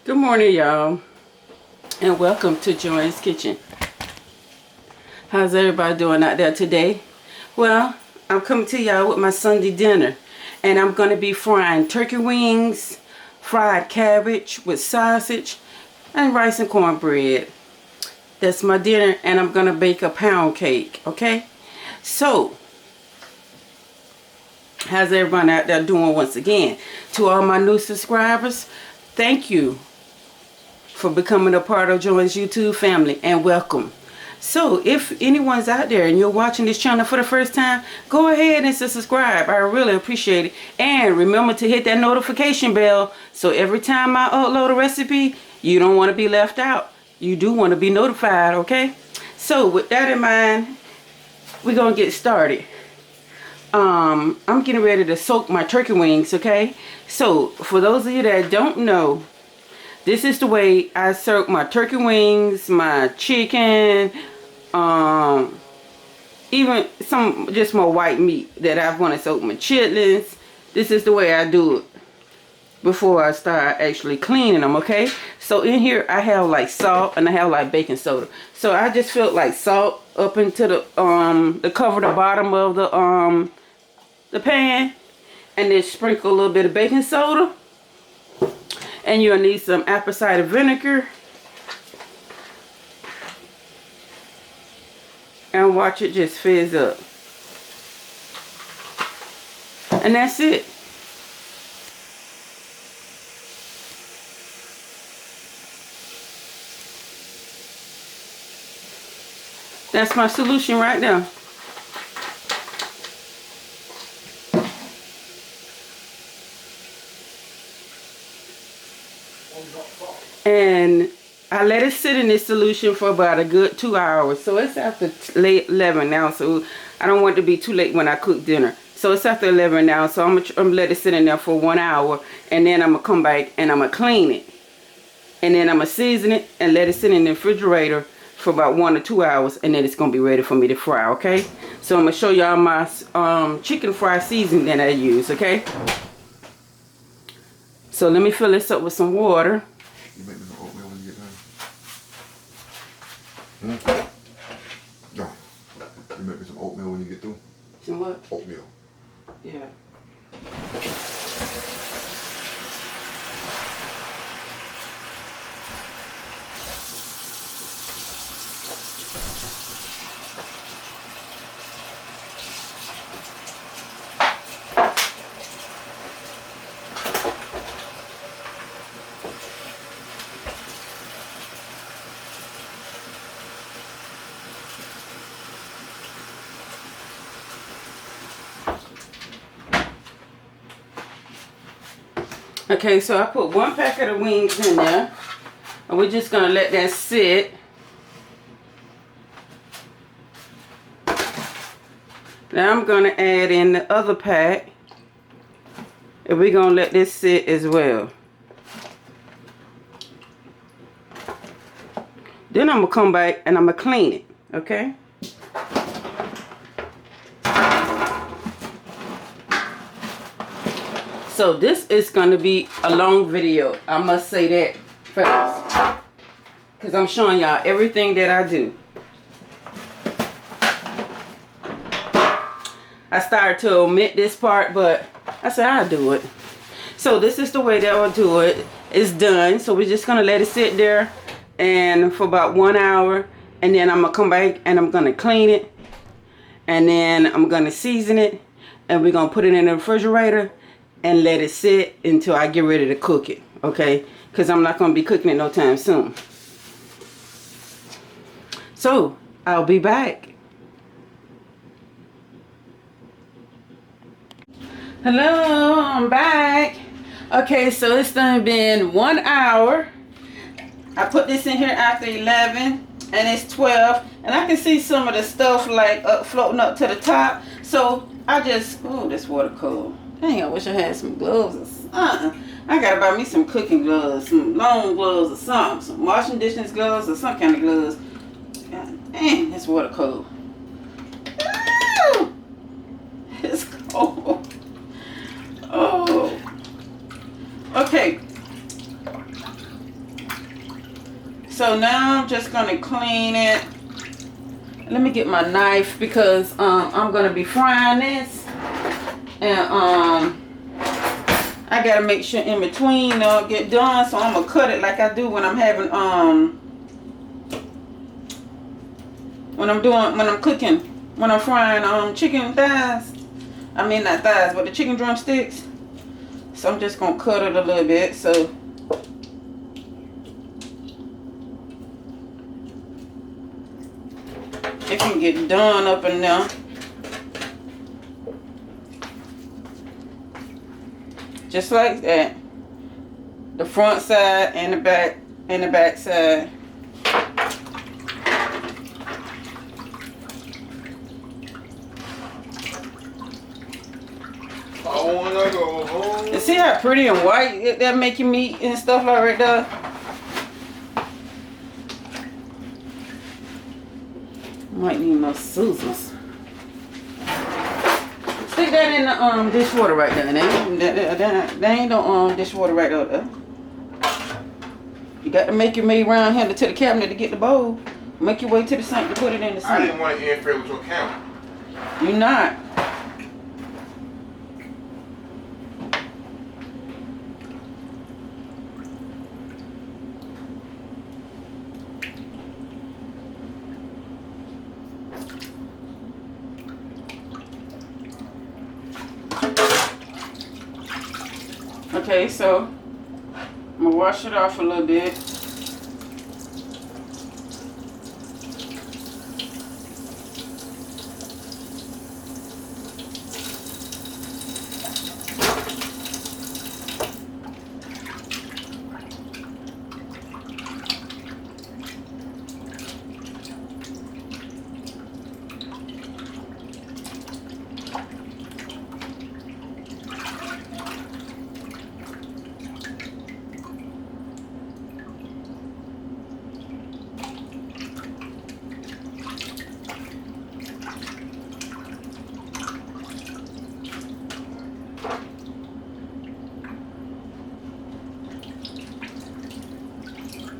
Good morning, y'all, and welcome to Joanne's Kitchen. How's everybody doing out there today? Well, I'm coming to y'all with my Sunday dinner, and I'm going to be frying turkey wings, fried cabbage with sausage, and rice and cornbread. That's my dinner, and I'm going to bake a pound cake, okay? So, how's everyone out there doing once again? To all my new subscribers, thank you for becoming a part of Joanne's YouTube family, and welcome. So if anyone's out there and you're watching this channel for the first time, go ahead and subscribe. I really appreciate it. And remember to hit that notification bell so every time I upload a recipe, you don't want to be left out. You do want to be notified, okay? So with that in mind, we're going to get started. I'm getting ready to soak my turkey wings, okay? So for those of you that don't know, this is the way I soak my turkey wings, my chicken, even some just my white meat that I want to soak my chitlins. This is the way I do it before I start actually cleaning them, okay? So in here I have like salt and I have like baking soda. So I just filled like salt up into the cover the bottom of the pan, and then sprinkle a little bit of baking soda. And you'll need some apple cider vinegar. And watch it just fizz up. And that's it. That's my solution right now. And I let it sit in this solution for about a good 2 hours. So it's after late 11 now, so I don't want it to be too late when I cook dinner. So it's after 11 now, so I'm gonna let it sit in there for 1 hour, and then I'm gonna come back and I'm gonna clean it, and then I'm gonna season it and let it sit in the refrigerator for about 1 or 2 hours, and then it's gonna be ready for me to fry. Okay, so I'm gonna show y'all my chicken fry seasoning that I use. Okay, so let me fill this up with some water. You make me some oatmeal when you get done. No. You make me some oatmeal when you get through. Some what? Oatmeal. Yeah. Okay, so I put 1 packet of wings in there, and we're just gonna let that sit. Now I'm gonna add in the other pack, and we're gonna let this sit as well. Then I'm gonna come back and I'm gonna clean it, okay? So this is going to be a long video. I must say that first, because I'm showing y'all everything that I do. I started to omit this part, but I said I'll do it. So this is the way that I'll do it. It's done. So we're just going to let it sit there and for about 1 hour, and then I'm going to come back and I'm going to clean it, and then I'm going to season it, and we're going to put it in the refrigerator and let it sit until I get ready to cook it, okay? Because I'm not going to be cooking it no time soon. So, I'll be back. Hello, I'm back. Okay, so it's done been 1 hour. I put this in here after 11, and it's 12. And I can see some of the stuff like floating up to the top. So, I just, oh, this water cold. Dang, I wish I had some gloves or something. I gotta buy me some cooking gloves, some long gloves or something, some washing dishes gloves or some kind of gloves. God dang, this water cold. Woo! It's cold. Oh. Okay. So now I'm just gonna clean it. Let me get my knife because I'm gonna be frying this, and I gotta make sure in between get done. So I'm gonna cut it like I do when I'm having when I'm cooking, when I'm frying chicken thighs. I mean not thighs, but the chicken drumsticks. So I'm just gonna cut it a little bit so it can get done up in there. Just like that. The front side and the back side. I wanna go home. And see how pretty and white that making meat and stuff like right there? Might need more scissors. Stick that in the dishwater right there. That ain't no dishwater right there. You got to make your way around here to the cabinet to get the bowl. Make your way to the sink to put it in the sink. I didn't want to interfere with your camera. You not. Okay, so I'm gonna wash it off a little bit.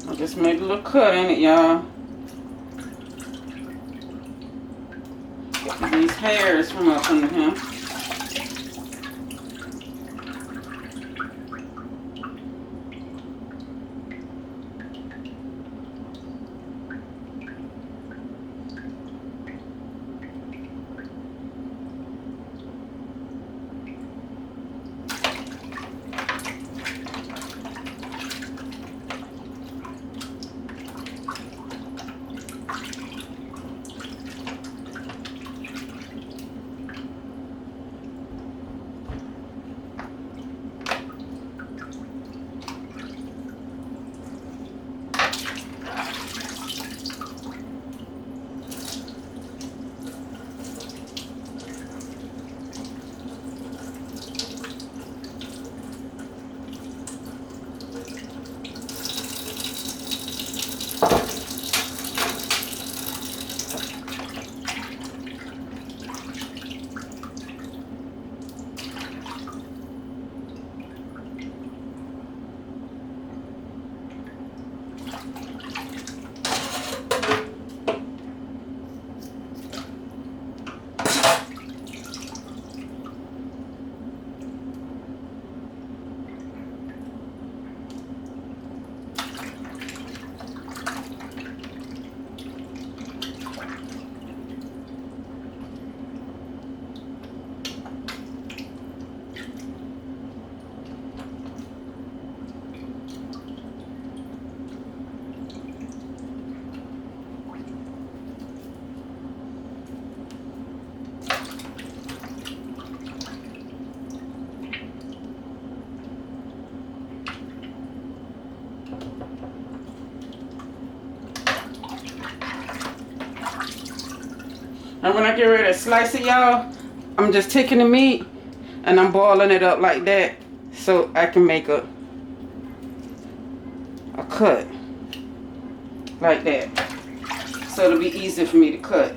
I just made a little cut in it, y'all. These hairs from up under him. And when I get ready to slice it, y'all, I'm just taking the meat and I'm boiling it up like that so I can make a cut like that. So it'll be easy for me to cut.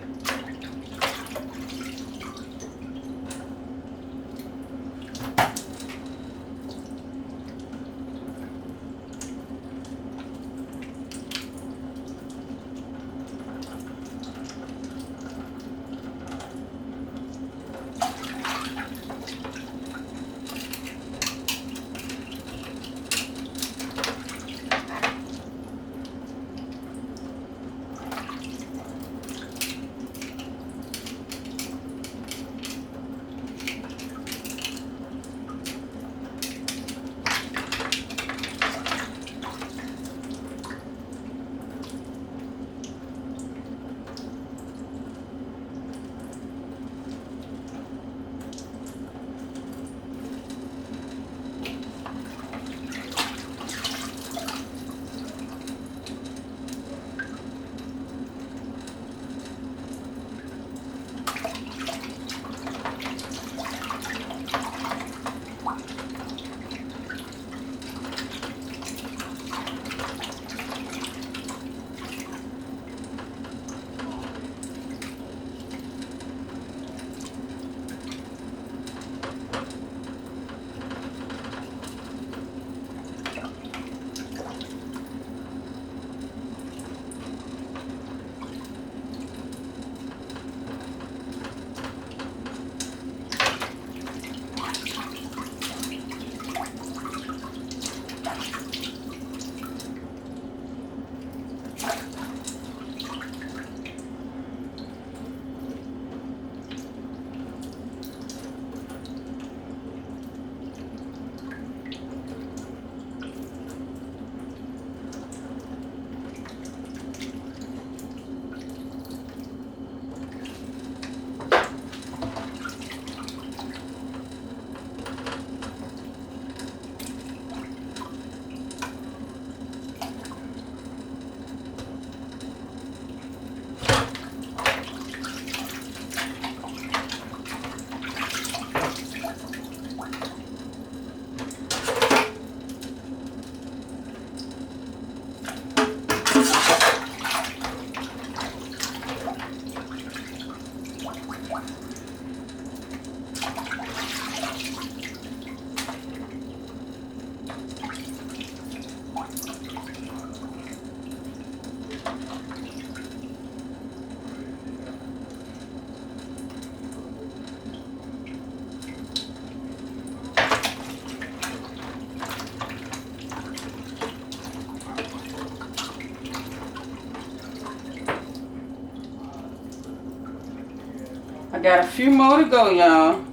I got a few more to go, y'all.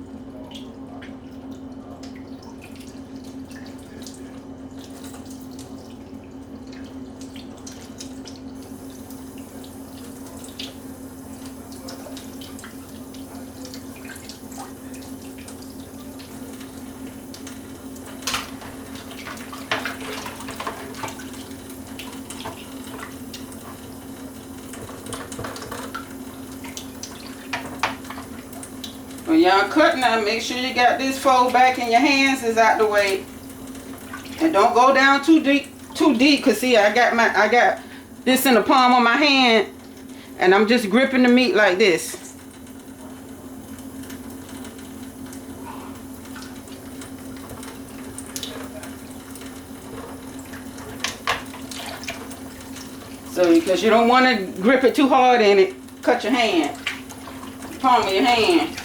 When y'all cutting now, make sure you got this fold back in your hands is out the way. And don't go down too deep, cause see I got this in the palm of my hand and I'm just gripping the meat like this. So because you don't want to grip it too hard in it, cut your hand. Palm of your hand.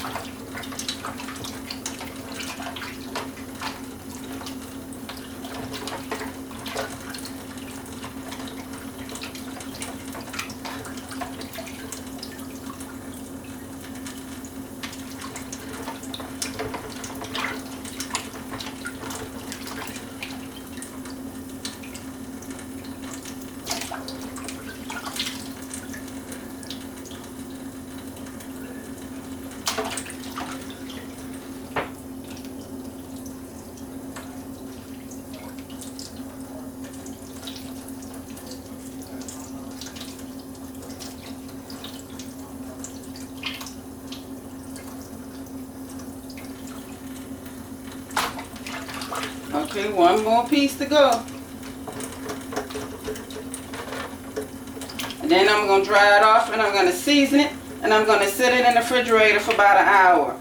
Okay, one more piece to go. And then I'm going to dry it off and I'm going to season it and I'm going to set it in the refrigerator for about an hour.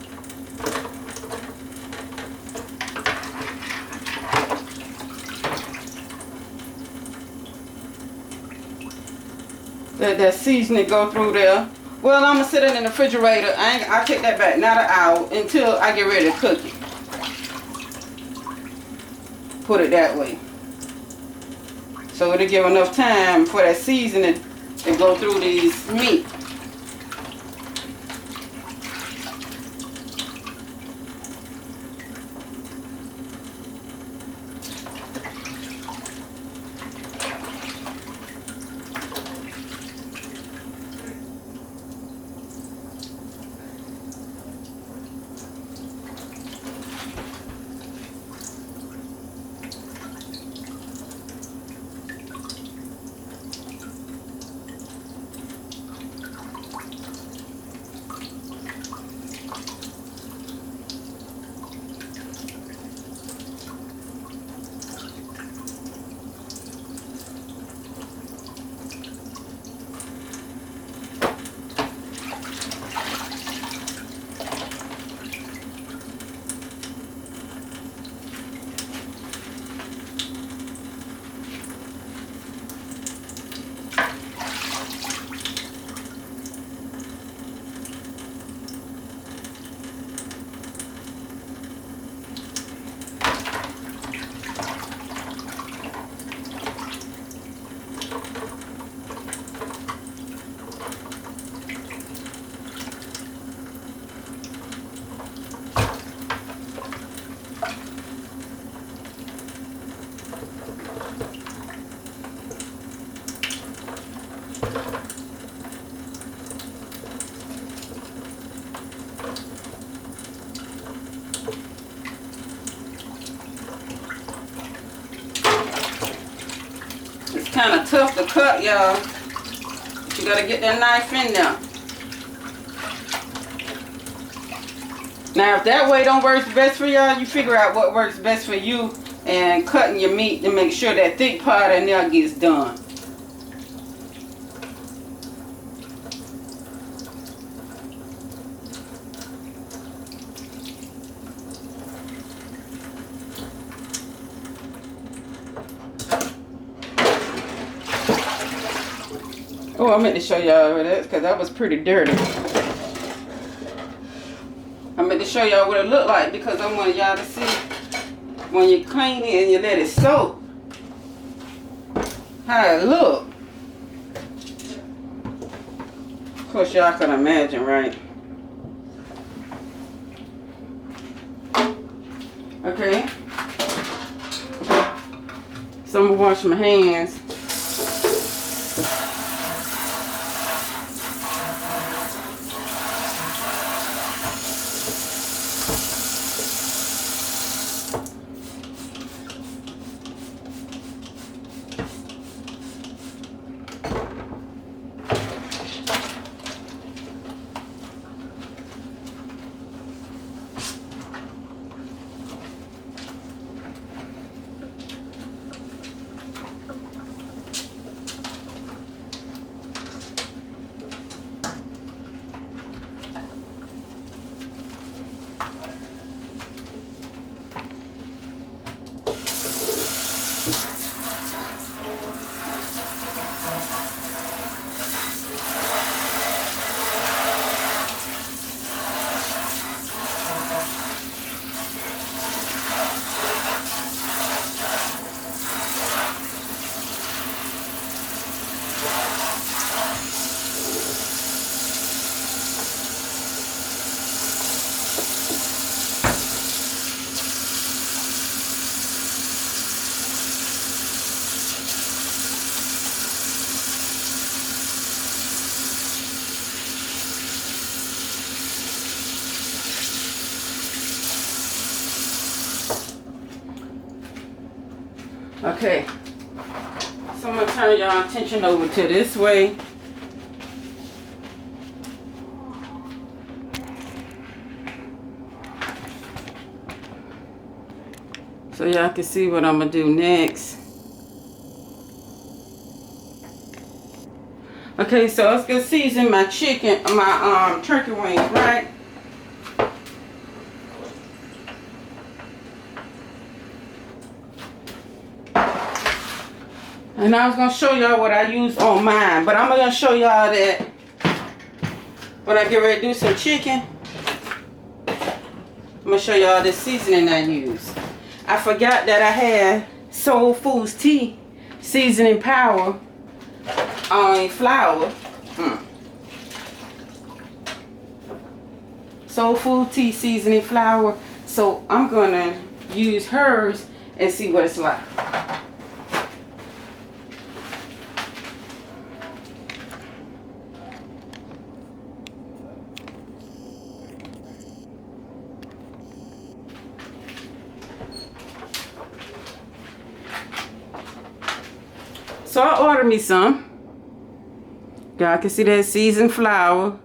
Let that seasoning go through there. Well, I'm going to set it in the refrigerator. I'll take that back, not an hour, until I get ready to cook it. Put it that way. So it'll give enough time for that seasoning to go through these meat. Kind of tough to cut, y'all. But you gotta get that knife in there. Now, if that way don't work best for y'all, you figure out what works best for you and cutting your meat to make sure that thick part in there gets done. Oh, I meant to show y'all that because that was pretty dirty. I meant to show y'all what it looked like because I want y'all to see when you clean it and you let it soak how it look. Of course, y'all can imagine, right? wash my hands. Okay, so I'm gonna turn y'all attention over to this way. So y'all can see what I'm gonna do next. Okay, so I was gonna season my chicken, my turkey wings, right? And I was going to show y'all what I use on mine. But I'm going to show y'all that when I get ready to do some chicken, I'm going to show y'all the seasoning I use. I forgot that I had Soul Food's tea seasoning power on flour. Soul Food tea seasoning flour. So I'm going to use hers and see what it's like. So I ordered me some. Y'all can see that seasoned flour.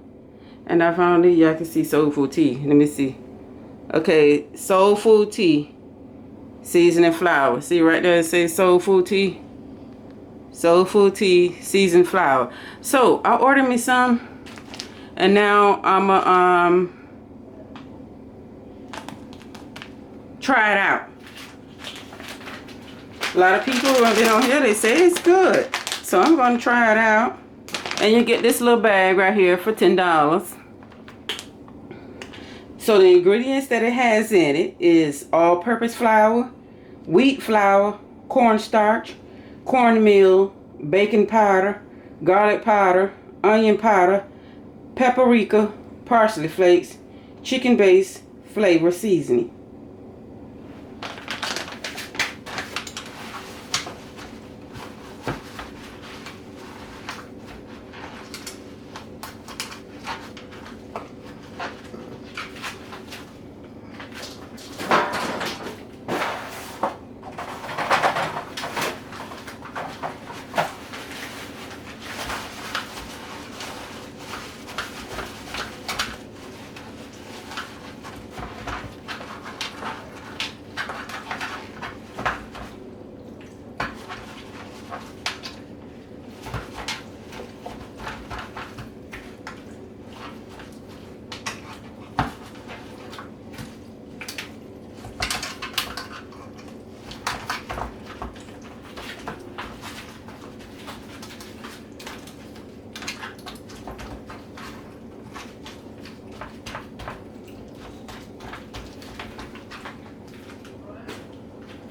And I found it, y'all can see Soul Food tea. Let me see. Okay, Soul Food tea. Seasoning flour. See right there it says Soul Food tea. Soul Food tea, seasoned flour. So I ordered me some. And now I'm try it out. A lot of people have been on here, they say it's good. So I'm going to try it out. And you get this little bag right here for $10. So the ingredients that it has in it is all-purpose flour, wheat flour, cornstarch, cornmeal, baking powder, garlic powder, onion powder, paprika, parsley flakes, chicken base, flavor seasoning.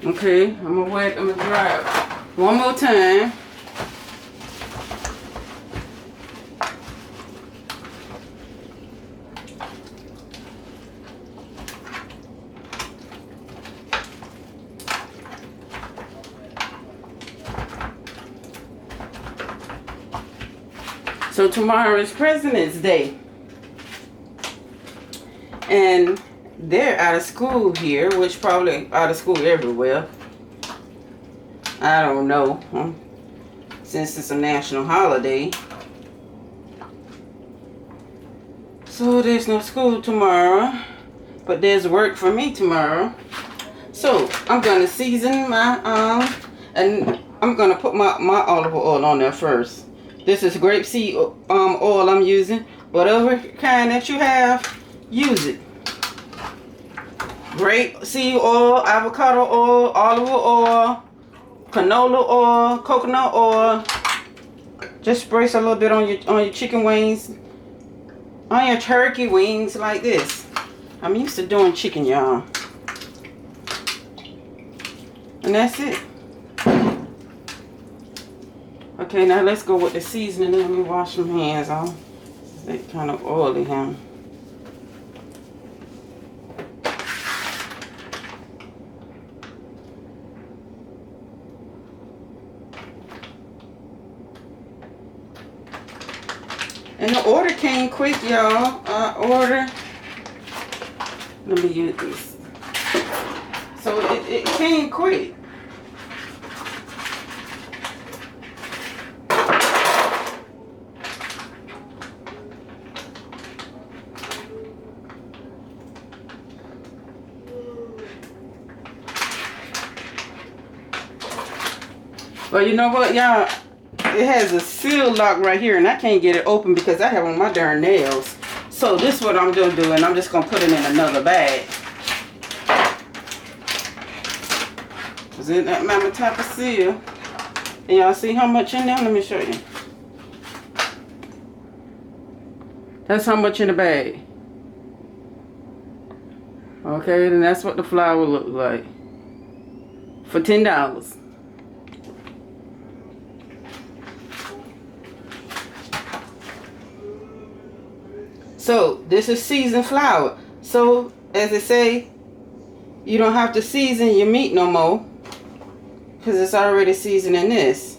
Okay, I'm gonna dry it one more time. So tomorrow is President's Day. And they're out of school here, which probably out of school everywhere. I don't know, since it's a national holiday. So there's no school tomorrow, but there's work for me tomorrow. So I'm gonna season my and I'm gonna put my olive oil on there first. This is grapeseed oil I'm using. Whatever kind that you have, use it. Grapeseed oil, avocado oil, olive oil, canola oil, coconut oil. Just spritz a little bit on your chicken wings, on your turkey wings like this. I'm used to doing chicken, y'all. And that's it. Okay, now let's go with the seasoning. Let me wash my hands off. They kind of oily here. And the order came quick, y'all. Let me use this. So it came quick. Well, you know what, y'all? It has a seal lock right here, and I can't get it open because I have on my darn nails. So this is what I'm gonna do, and I'm just gonna put it in another bag. Cause it that mama type of seal. And y'all see how much in there? Let me show you. That's how much in the bag. Okay, then that's what the flour looks like. For $10. So this is seasoned flour. So as they say, you don't have to season your meat no more because it's already seasoned in this.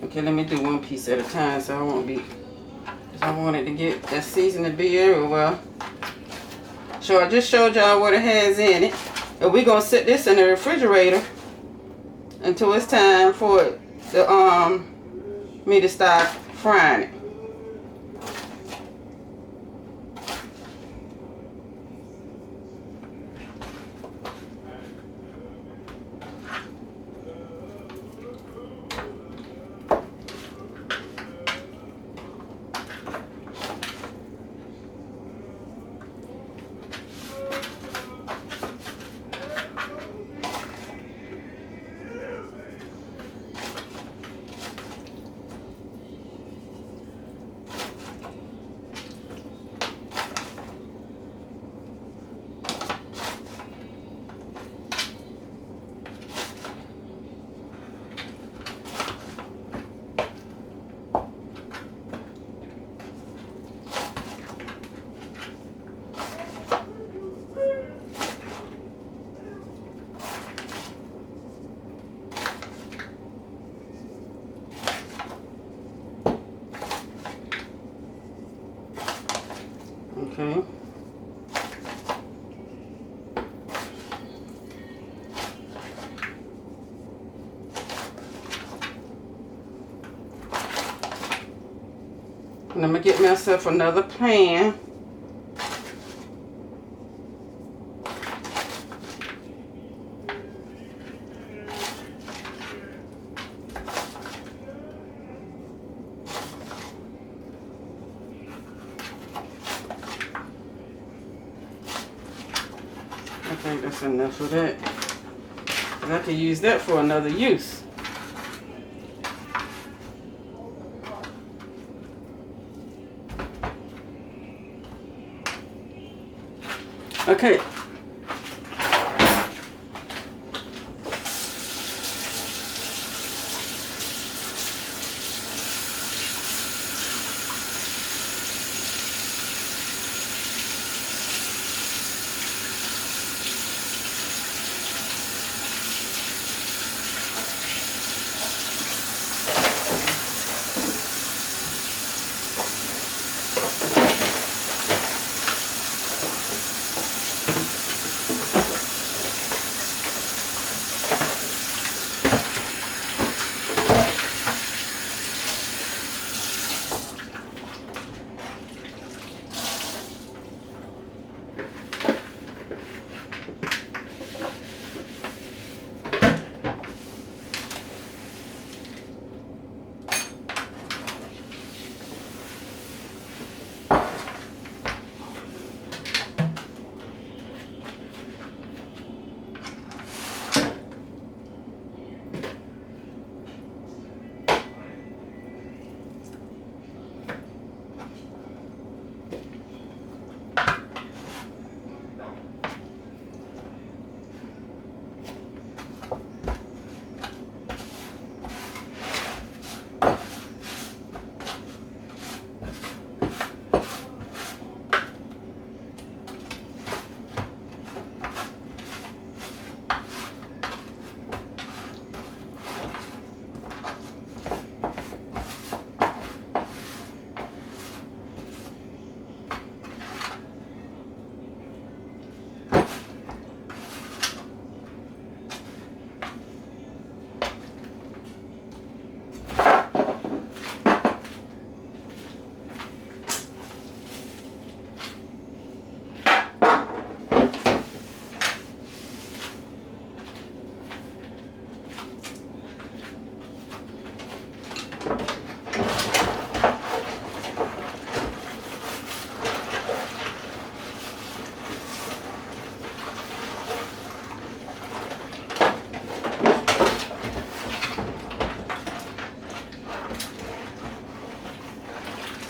Okay, let me do one piece at a time so I won't be, because I want it to get that seasoning to be everywhere. So I just showed y'all what it has in it. And we're going to set this in the refrigerator until it's time for it to, me to start frying it. Okay. And I'm going to get myself another pan. I think that's enough of that. 'Cause I can use that for another use. Okay.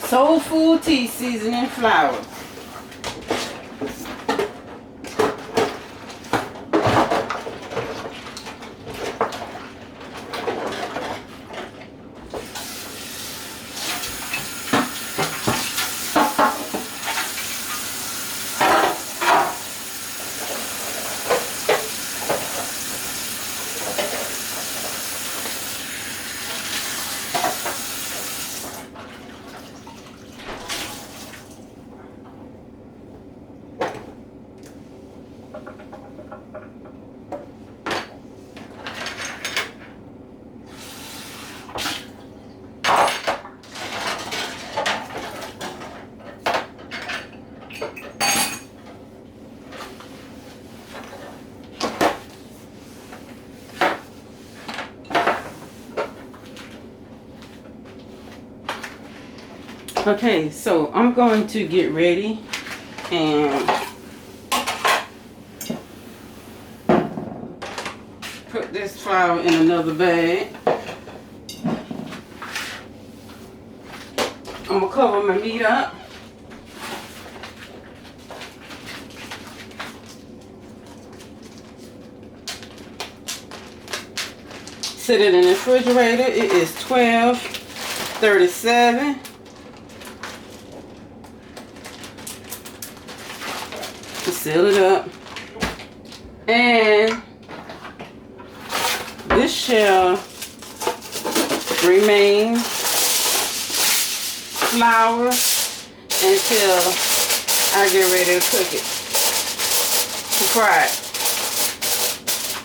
Soul Food tea seasoning flour. Okay, so I'm going to get ready and put this flour in another bag. I'm gonna cover my meat up. Set it in the refrigerator. It is 12:37. Seal it up, and this shall remain flour until I get ready to cook it, to fry it.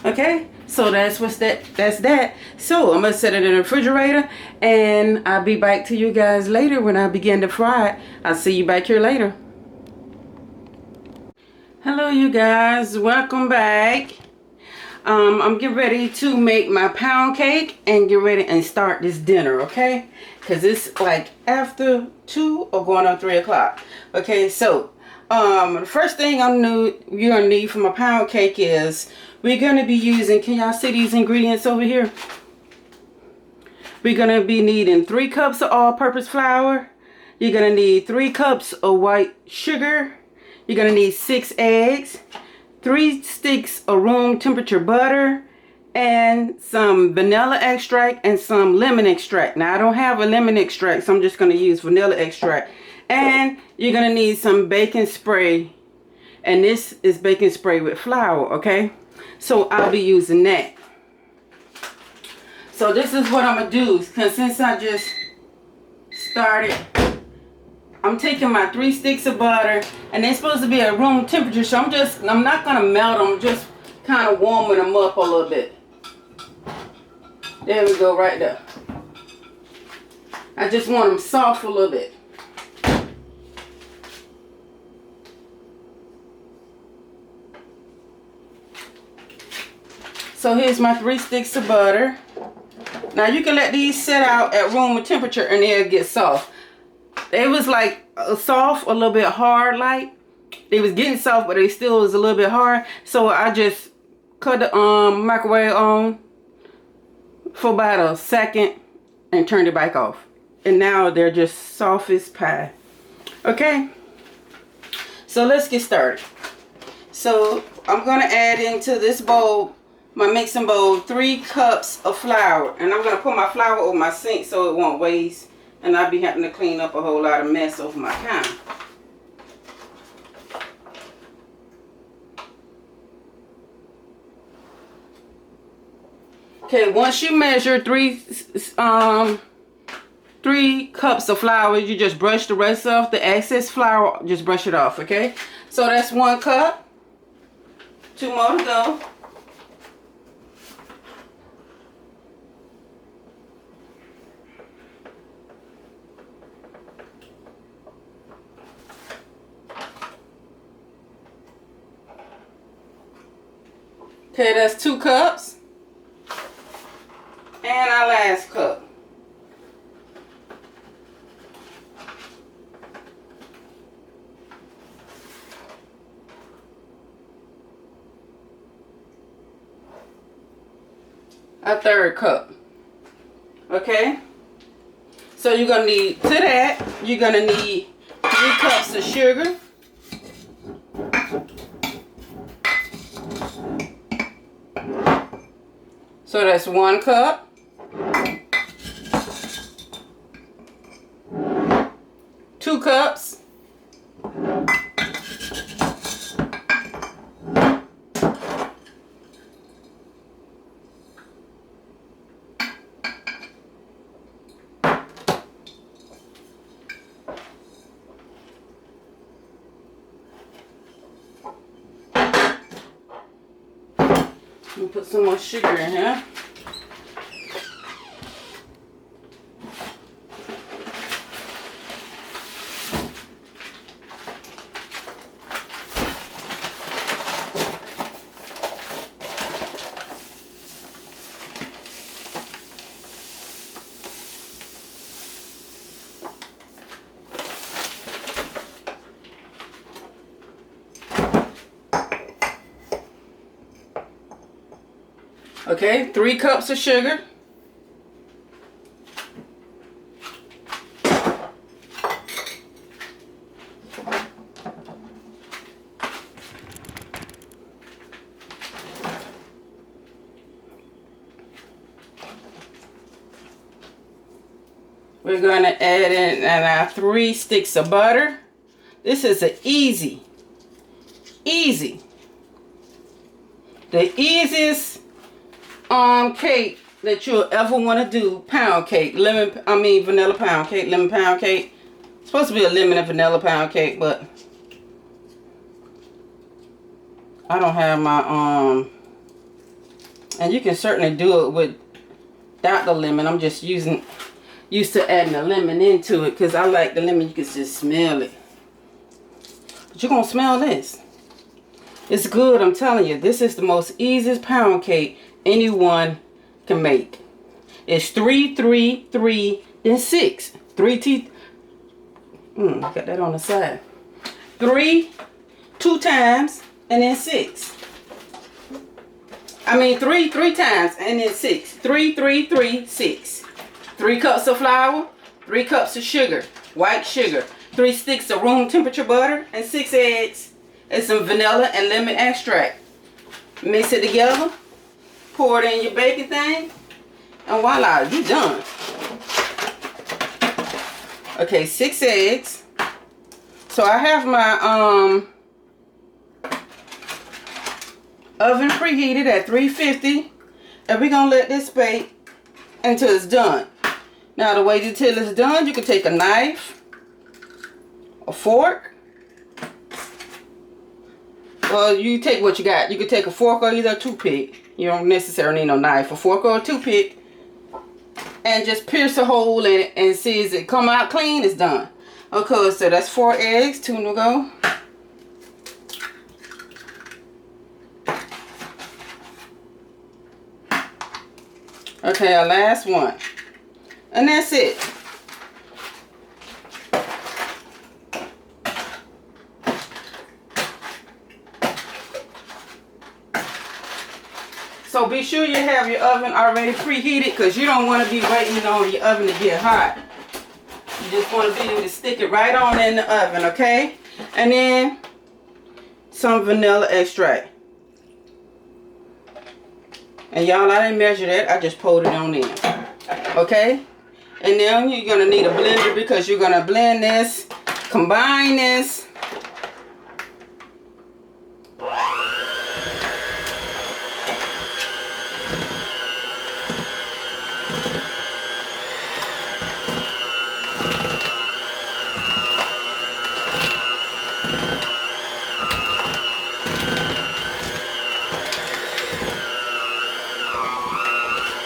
Okay, so that's that. So I'm gonna set it in the refrigerator, and I'll be back to you guys later when I begin to fry it. I'll see you back here later. Hello you guys, welcome back. I'm getting ready to make my pound cake and get ready and start this dinner, okay? Because it's like after 2 or going on 3 o'clock. Okay, so The first thing you're gonna need for my pound cake is we're gonna be using, can y'all see these ingredients over here? We're gonna be needing 3 cups of all-purpose flour. You're gonna need 3 cups of white sugar. You're gonna need 6 eggs, 3 sticks of room temperature butter, and some vanilla extract and some lemon extract. Now I don't have a lemon extract, so I'm just gonna use vanilla extract. And you're gonna need some baking spray, and this is baking spray with flour, okay? So I'll be using that. So this is what I'm gonna do, because since I just started, I'm taking my 3 sticks of butter, and they're supposed to be at room temperature, so I'm not gonna melt them, just kind of warming them up a little bit. There we go, right there. I just want them soft a little bit. So here's my 3 sticks of butter. Now you can let these sit out at room temperature and they'll get soft. It was like soft, a little bit hard like. They was getting soft, but they still was a little bit hard. So I just cut the microwave on for about a second and turned it back off. And now they're just soft as pie. Okay? So let's get started. So I'm gonna add into this bowl, my mixing bowl, 3 cups of flour. And I'm going to put my flour over my sink so it won't waste. And I'll be having to clean up a whole lot of mess over my counter. Okay, once you measure 3 cups of flour, you just brush the rest off. The excess flour, just brush it off, okay? So that's 1 cup. 2 more to go. Okay, that's 2 cups. And our last cup. A 3rd cup. Okay? So you're going to need, to that, you're going to need 3 cups of sugar. So that's 1 cup. 2 cups. We'll put some more sugar in here. Okay, 3 cups of sugar. We're going to add in our 3 sticks of butter. This is an easy, the easiest cake that you'll ever want to do. Pound cake, vanilla pound cake, lemon pound cake. It's supposed to be a lemon and vanilla pound cake, but I don't have my and you can certainly do it without the lemon. I'm just used to adding the lemon into it because I like the lemon. You can just smell it. But you're gonna smell this. It's good, I'm telling you. This is the most easiest pound cake anyone can make. It's 3, 3, 3, then 6. 3 teeth. Got that on the side. 3 2 times, and then 6. I mean 3 times, and then 6. 3 3 3 6. 3 cups of flour, 3 cups of sugar, white sugar, 3 sticks of room temperature butter, and 6 eggs, and some vanilla and lemon extract. Mix it together, pour it in your baking thing, and voila, you're done. Okay, 6 eggs. So I have my oven preheated at 350, and we're gonna let this bake until it's done. Now to wait until it's done, you can take a knife, a fork. Well, you take what you got. You can take a fork or either a toothpick. You don't necessarily need no knife. A fork or a toothpick. And just pierce a hole in it and see as it come out clean, it's done. Okay, so that's 4 eggs, 2 to go. Okay, our last one. And that's it. So be sure you have your oven already preheated, because you don't want to be waiting on your oven to get hot. You just want to be able to stick it right on in the oven, okay? And then some vanilla extract. And y'all, I didn't measure that. I just poured it on in. Okay? And then you're going to need a blender, because you're going to blend this, combine this.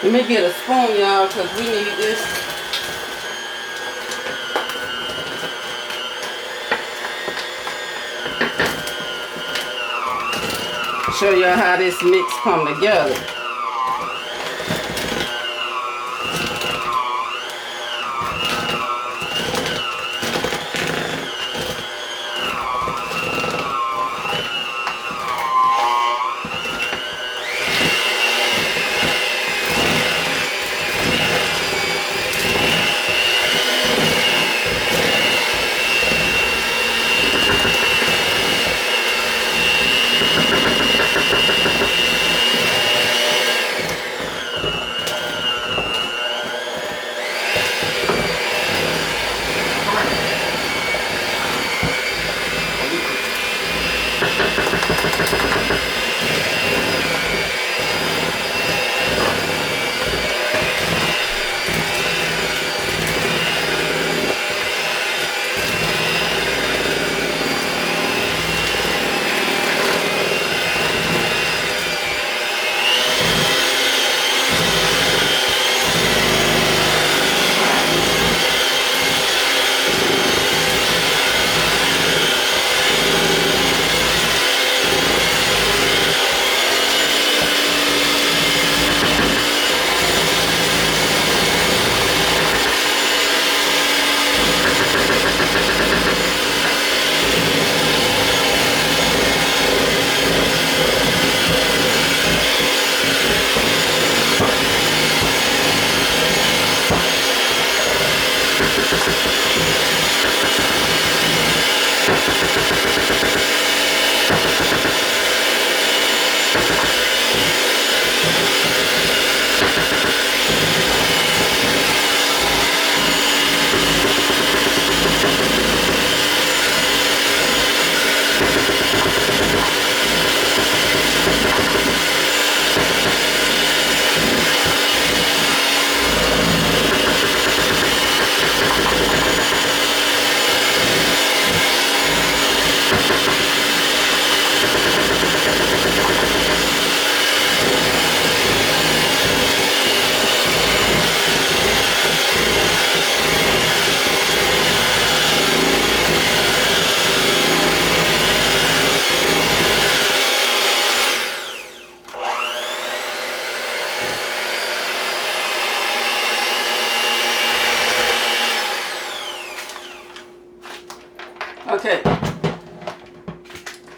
Let me get a spoon, y'all, because we need this. Show y'all how this mix come together.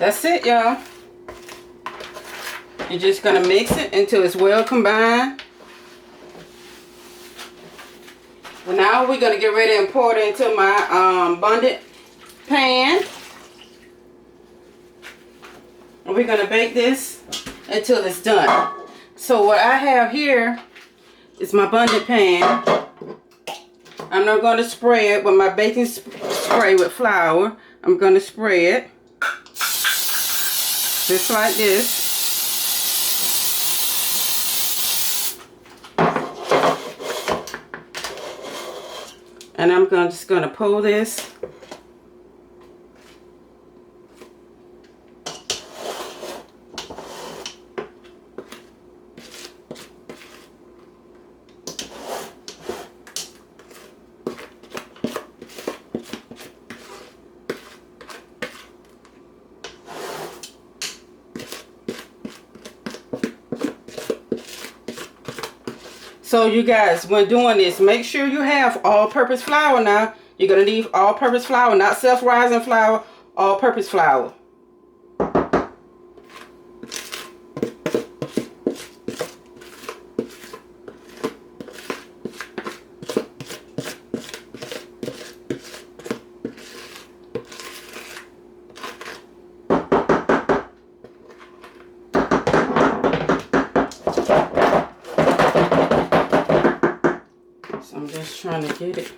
That's it, y'all. You're just gonna mix it until it's well combined. Well, now we're gonna get ready and pour it into my abundant pan. And we're gonna bake this until it's done. So what I have here is my abundant pan. I'm not gonna spray it with my baking spray with flour. I'm gonna spray it just like this. And I'm just gonna pour this. So you guys, when doing this, make sure you have all-purpose flour now. You're going to need all-purpose flour, not self-rising flour, all-purpose flour. I'm just trying to get it.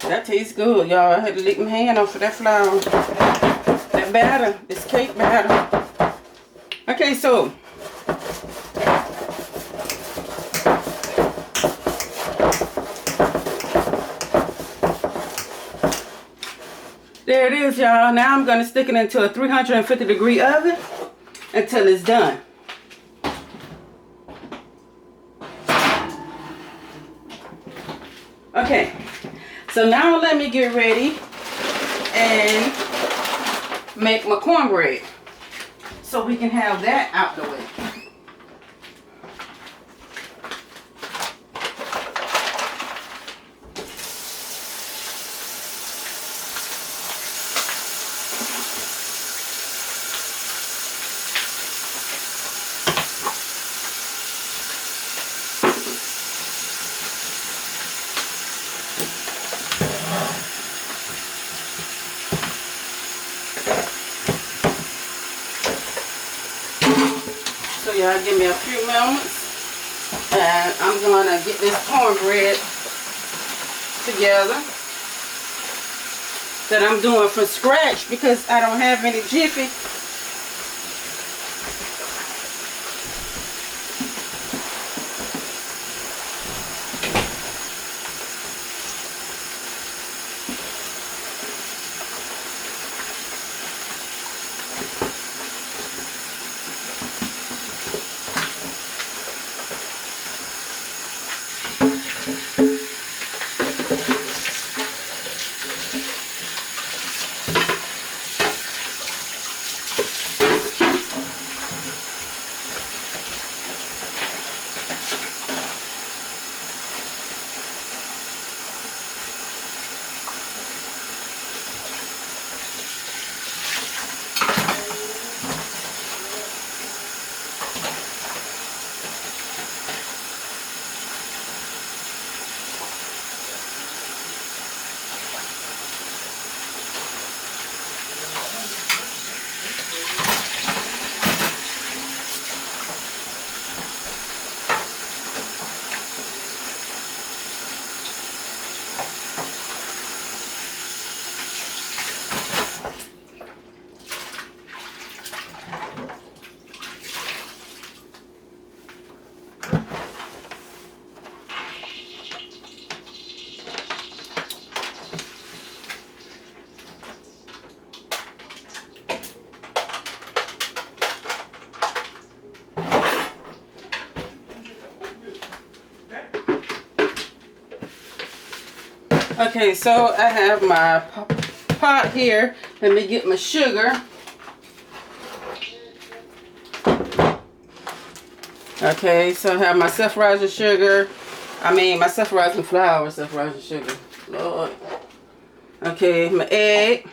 That tastes good, y'all. I had to lick my hand off of that flour. That batter, this cake batter. Okay, so there it is, y'all. Now I'm gonna stick it into a 350-degree oven until it's done. Okay. So now let me get ready and make my cornbread so we can have that out the way. So y'all give me a few moments and I'm gonna get this cornbread together that I'm doing from scratch because I don't have any Jiffy. Okay, so I have my pot here. Let me get my sugar. Okay, so I have my self-rising sugar. My self-rising flour, self-rising sugar. Lord. Okay, my egg.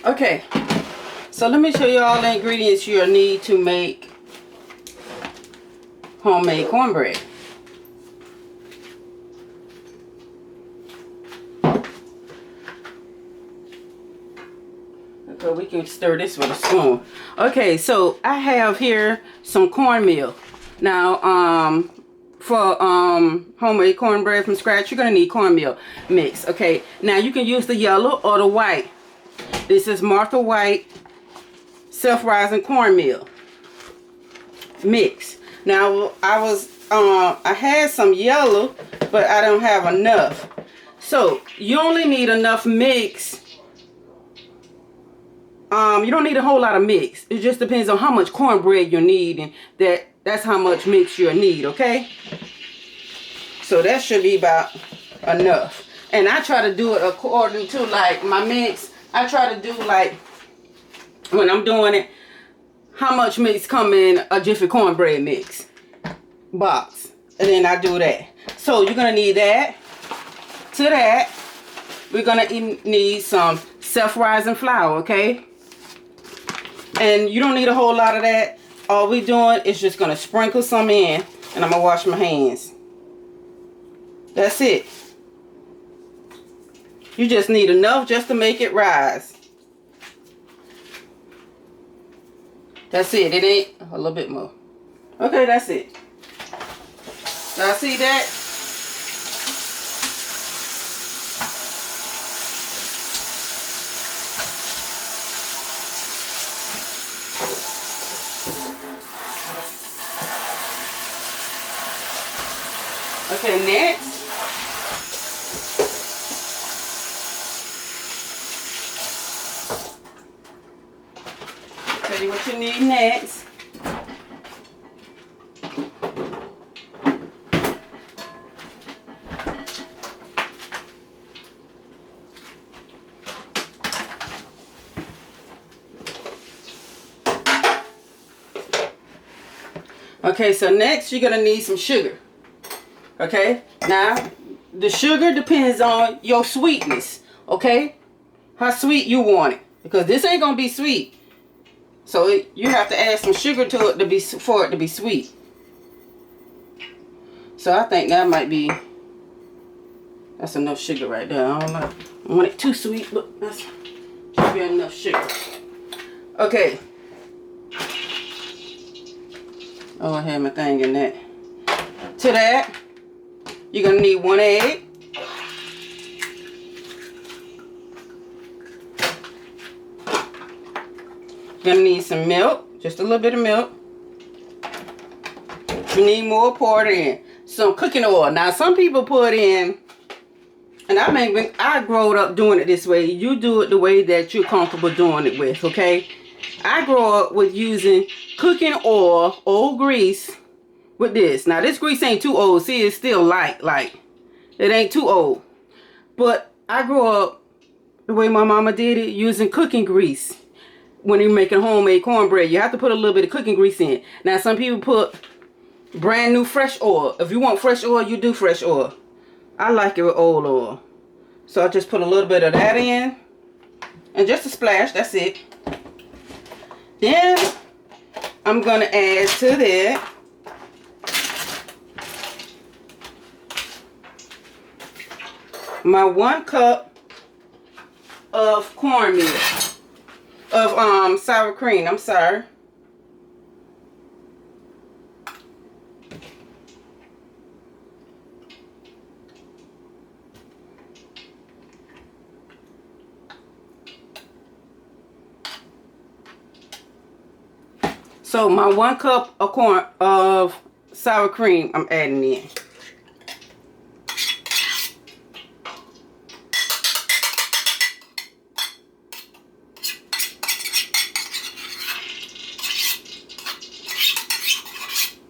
Okay, so let me show you all the ingredients you'll need to make homemade cornbread. Okay, we can stir this with a spoon. Okay, so I have here some cornmeal. Now, for homemade cornbread from scratch, you're gonna need cornmeal mix. Okay, now you can use the yellow or the white. This is Martha White self-rising cornmeal mix. Now I had some yellow, but I don't have enough. So you only need enough mix. You don't need a whole lot of mix. It just depends on how much cornbread you need, and that's how much mix you'll need. Okay. So that should be about enough. And I try to do it according to like my mix. I try to do like, when I'm doing it, how much mix come in a Jiffy cornbread mix box. And then I do that. So you're going to need that. To that, we're going to need some self-rising flour, okay? And you don't need a whole lot of that. All we're doing is just going to sprinkle some in. And I'm going to wash my hands. That's it. You just need enough just to make it rise. That's it. It ain't a little bit more. Okay, that's it. Y'all see that? Okay, next. Tell you what you need next. Okay, so next you're gonna need some sugar. Okay, now the sugar depends on your sweetness. Okay, how sweet you want it, because this ain't gonna be sweet. So you have to add some sugar to it for it to be sweet. So I think that's enough sugar right there. I don't want it too sweet, but that should be enough sugar. Okay. Oh, I had my thing in that. To that, you're gonna need 1 egg. Gonna need some milk, just a little bit of milk. You need more, pour it in. Some cooking oil. Now some people put in, and I grew up doing it this way. You do it the way that you're comfortable doing it with, okay? I grew up with using cooking oil, old grease, with this. Now this grease ain't too old. See, it's still light, like it ain't too old. But I grew up the way my mama did it, using cooking grease. When you're making homemade cornbread, you have to put a little bit of cooking grease in. Now, some people put brand new fresh oil. If you want fresh oil, you do fresh oil. I like it with old oil. So I just put a little bit of that in. And just a splash, that's it. Then, I'm going to add to that my 1 cup of cornmeal. Of sour cream, I'm sorry. So my 1 cup of sour cream I'm adding in.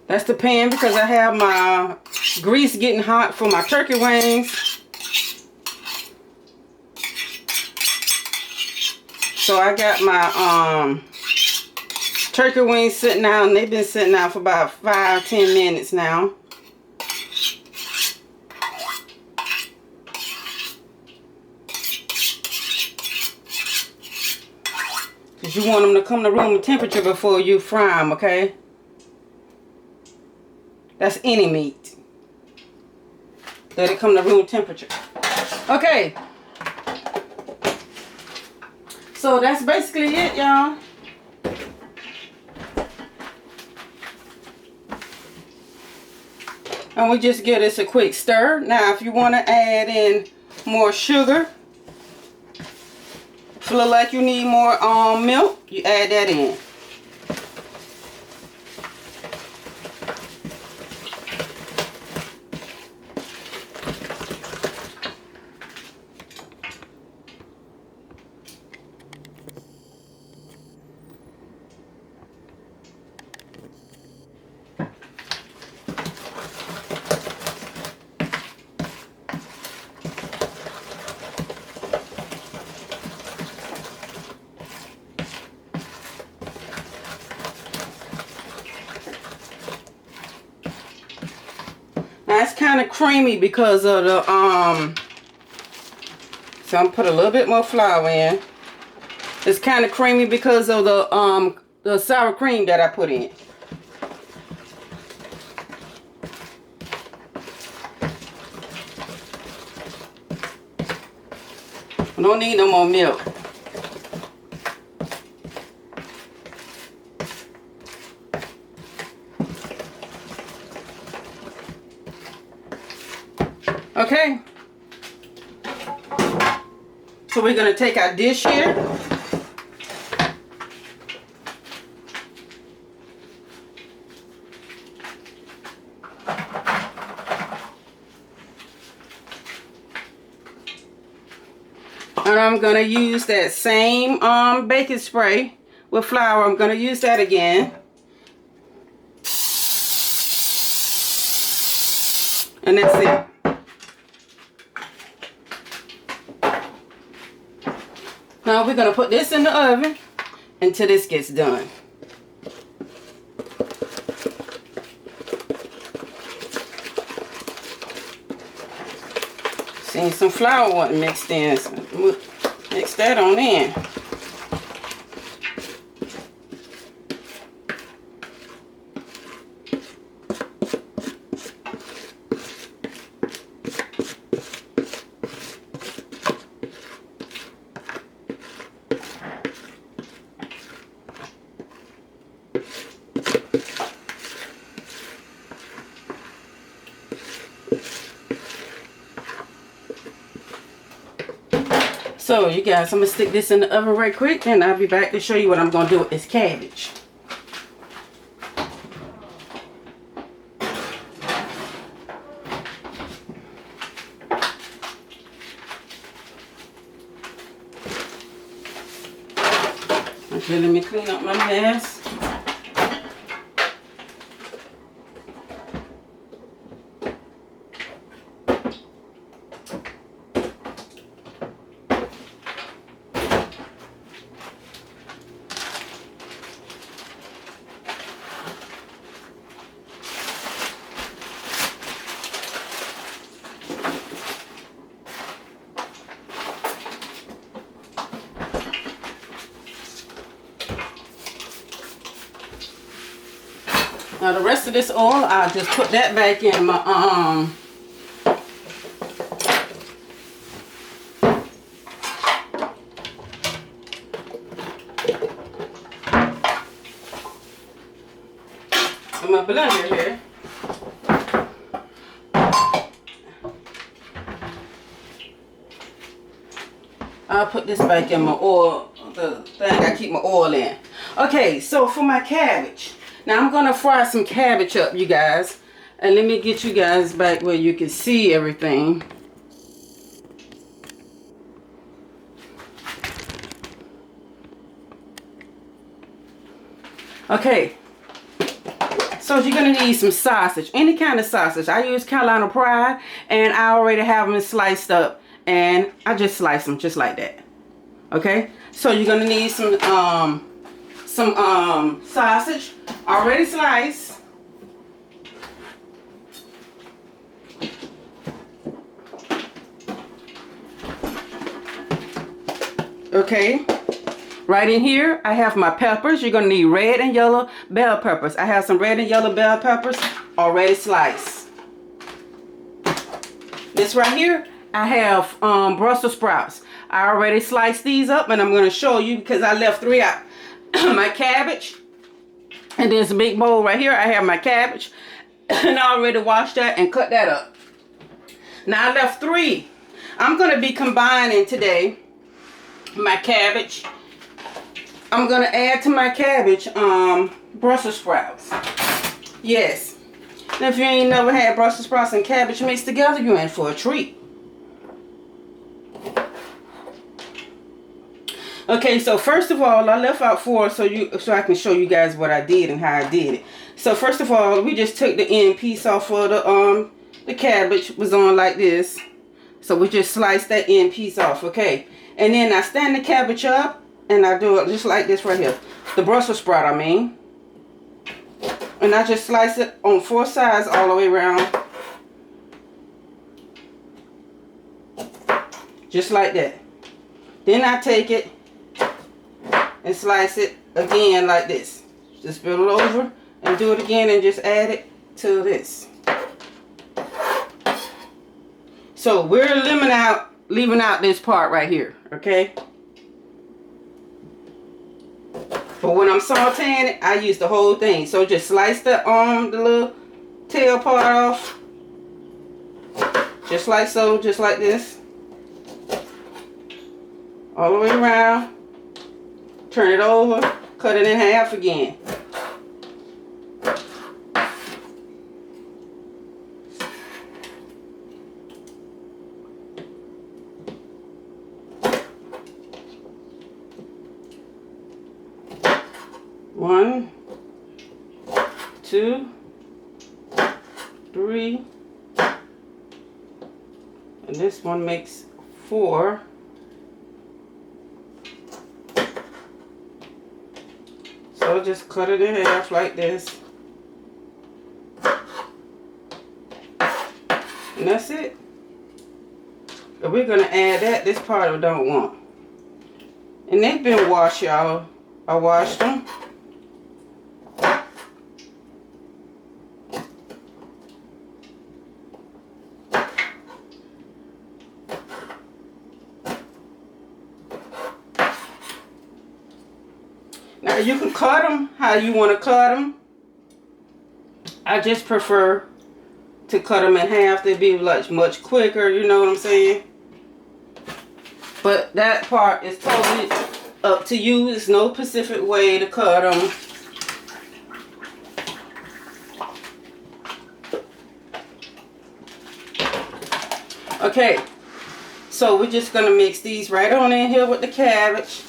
That's the pan because I have my grease getting hot for my turkey wings. So I got my turkey wings sitting out, and they've been sitting out for about 5-10 minutes now. Because you want them to come to room temperature before you fry them, okay? That's any meat. Let it come to room temperature. Okay. So that's basically it, y'all. And we just give this a quick stir. Now, if you want to add in more sugar, feel like you need more milk, you add that in. Now it's kind of creamy because of the so I'm gonna put a little bit more flour in. It's kind of creamy because of the sour cream that I put in. I don't need no more milk. Okay, so we're going to take our dish here. And I'm going to use that same baking spray with flour. I'm going to use that again. And that's it. Now we're going to put this in the oven until this gets done. See, some flour wasn't mixed in, so we'll mix that on in. So you guys, I'm going to stick this in the oven right quick, and I'll be back to show you what I'm going to do with this cabbage. Okay, let me clean up my mess. Now the rest of this oil, I'll just put that back in my blender here. I'll put this back in my oil, the thing I keep my oil in. Okay, so for my cabbage, Now I'm gonna fry some cabbage up, you guys. And let me get you guys back where you can see everything. Okay. So you're gonna need some sausage, any kind of sausage. I use Carolina Pride, and I already have them sliced up, and I just slice them just like that. Okay. So you're gonna need some sausage already sliced. Okay, right in here I have my peppers. You're gonna need red and yellow bell peppers. I have some red and yellow bell peppers already sliced. This right here, I have Brussels sprouts. I already sliced these up, and I'm gonna show you because I left 3 out. My cabbage, and there's a big bowl right here. I have my cabbage, and I already washed that and cut that up. Now I left 3. I'm gonna be combining today my cabbage. I'm gonna add to my cabbage Brussels sprouts. Yes. And if you ain't never had Brussels sprouts and cabbage mixed together, you're in for a treat. Okay, so first of all, I left out 4 so I can show you guys what I did and how I did it. So first of all, we just took the end piece off of the cabbage. Was on like this. So we just sliced that end piece off, okay? And then I stand the cabbage up, and I do it just like this right here. The Brussels sprout, I mean. And I just slice it on 4 sides all the way around. Just like that. Then I take it and slice it again like this. Just spill it over and do it again and just add it to this. So we're leaving out this part right here, okay? But when I'm sauteing it, I use the whole thing. So just slice the little tail part off. Just like so, just like this. All the way around. Turn it over, cut it in half again. One, 2, 3, and this one makes 4. So just cut it in half like this. And that's it. And we're gonna add that. This part I don't want. And they've been washed, y'all. I washed them. Now you can cut them how you want to cut them. I just prefer to cut them in half. They'd be like much quicker, you know what I'm saying? But that part is totally up to you. There's no specific way to cut them. Okay, so we're just gonna mix these right on in here with the cabbage.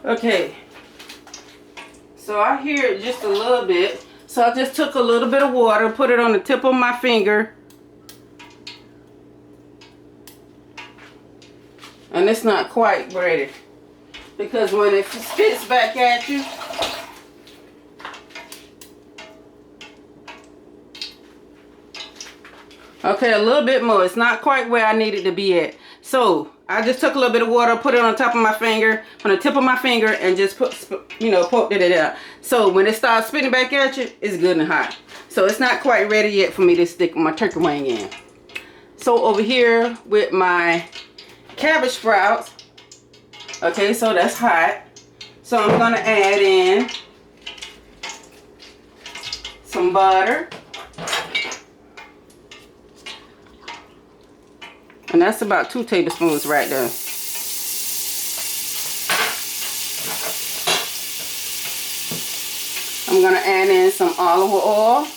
Okay, so I hear it just a little bit, so I just took a little bit of water, put it on the tip of my finger, and it's not quite ready, because when it spits back at you, okay, a little bit more. It's not quite where I need it to be at. So I just took a little bit of water, put it on the top of my finger, on the tip of my finger, and just poked it out. So when it starts spitting back at you, it's good and hot. So it's not quite ready yet for me to stick my turkey wing in. So over here with my cabbage sprouts, okay, so that's hot. So I'm gonna add in some butter. And that's about 2 tablespoons right there. I'm gonna add in some olive oil.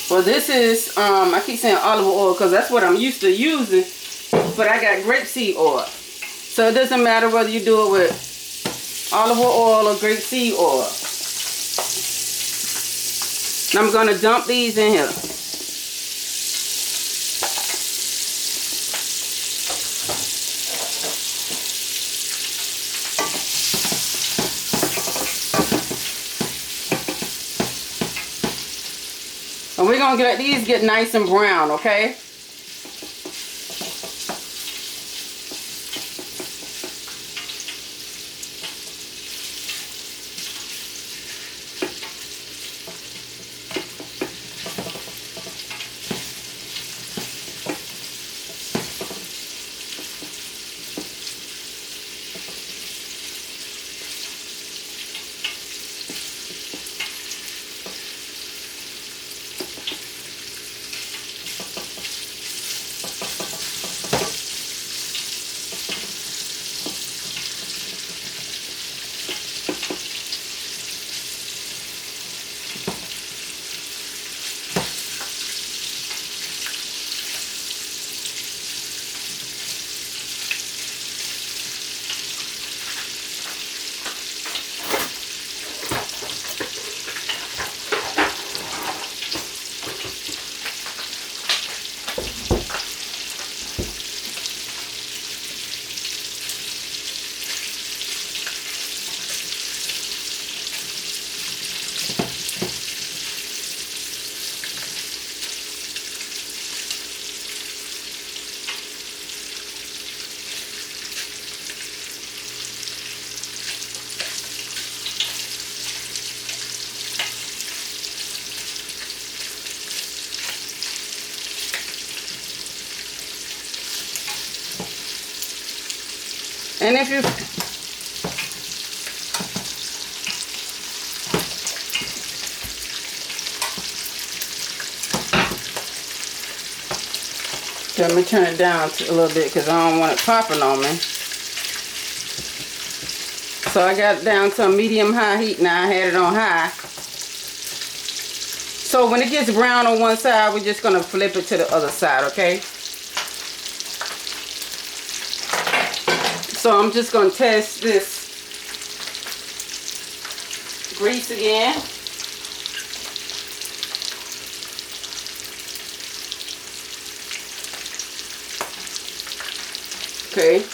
Well, this is, I keep saying olive oil because that's what I'm used to using, but I got grapeseed oil. So it doesn't matter whether you do it with olive oil or grapeseed oil. And I'm gonna dump these in here. And we're gonna let these get nice and brown, okay? And if you let me turn it down a little bit because I don't want it popping on me. So I got it down to a medium-high heat now. I had it on high. So when it gets brown on one side, we're just gonna flip it to the other side, okay? So I'm just gonna test this grease again. Okay.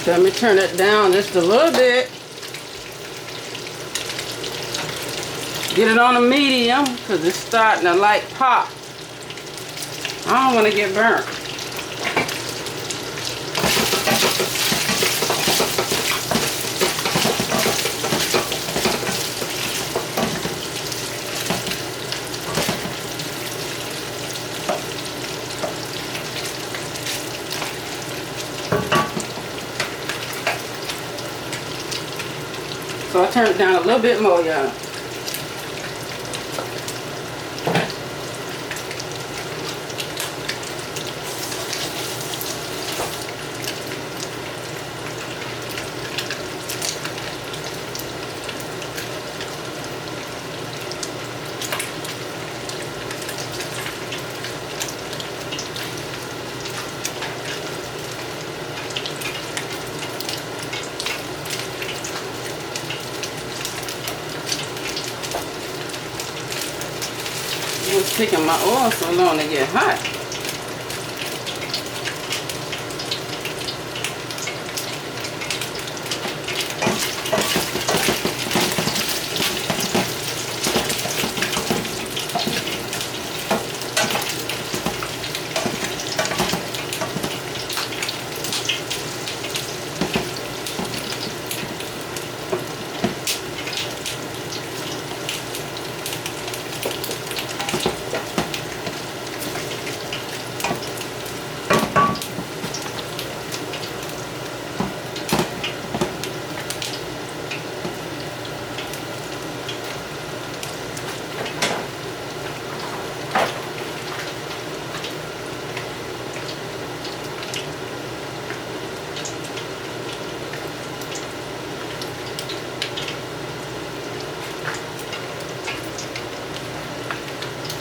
Let me turn it down just a little bit. Get it on a medium because it's starting to like pop. I don't want to get burnt. So I turned it down a little bit more, y'all. It's taking my oil so long to get hot.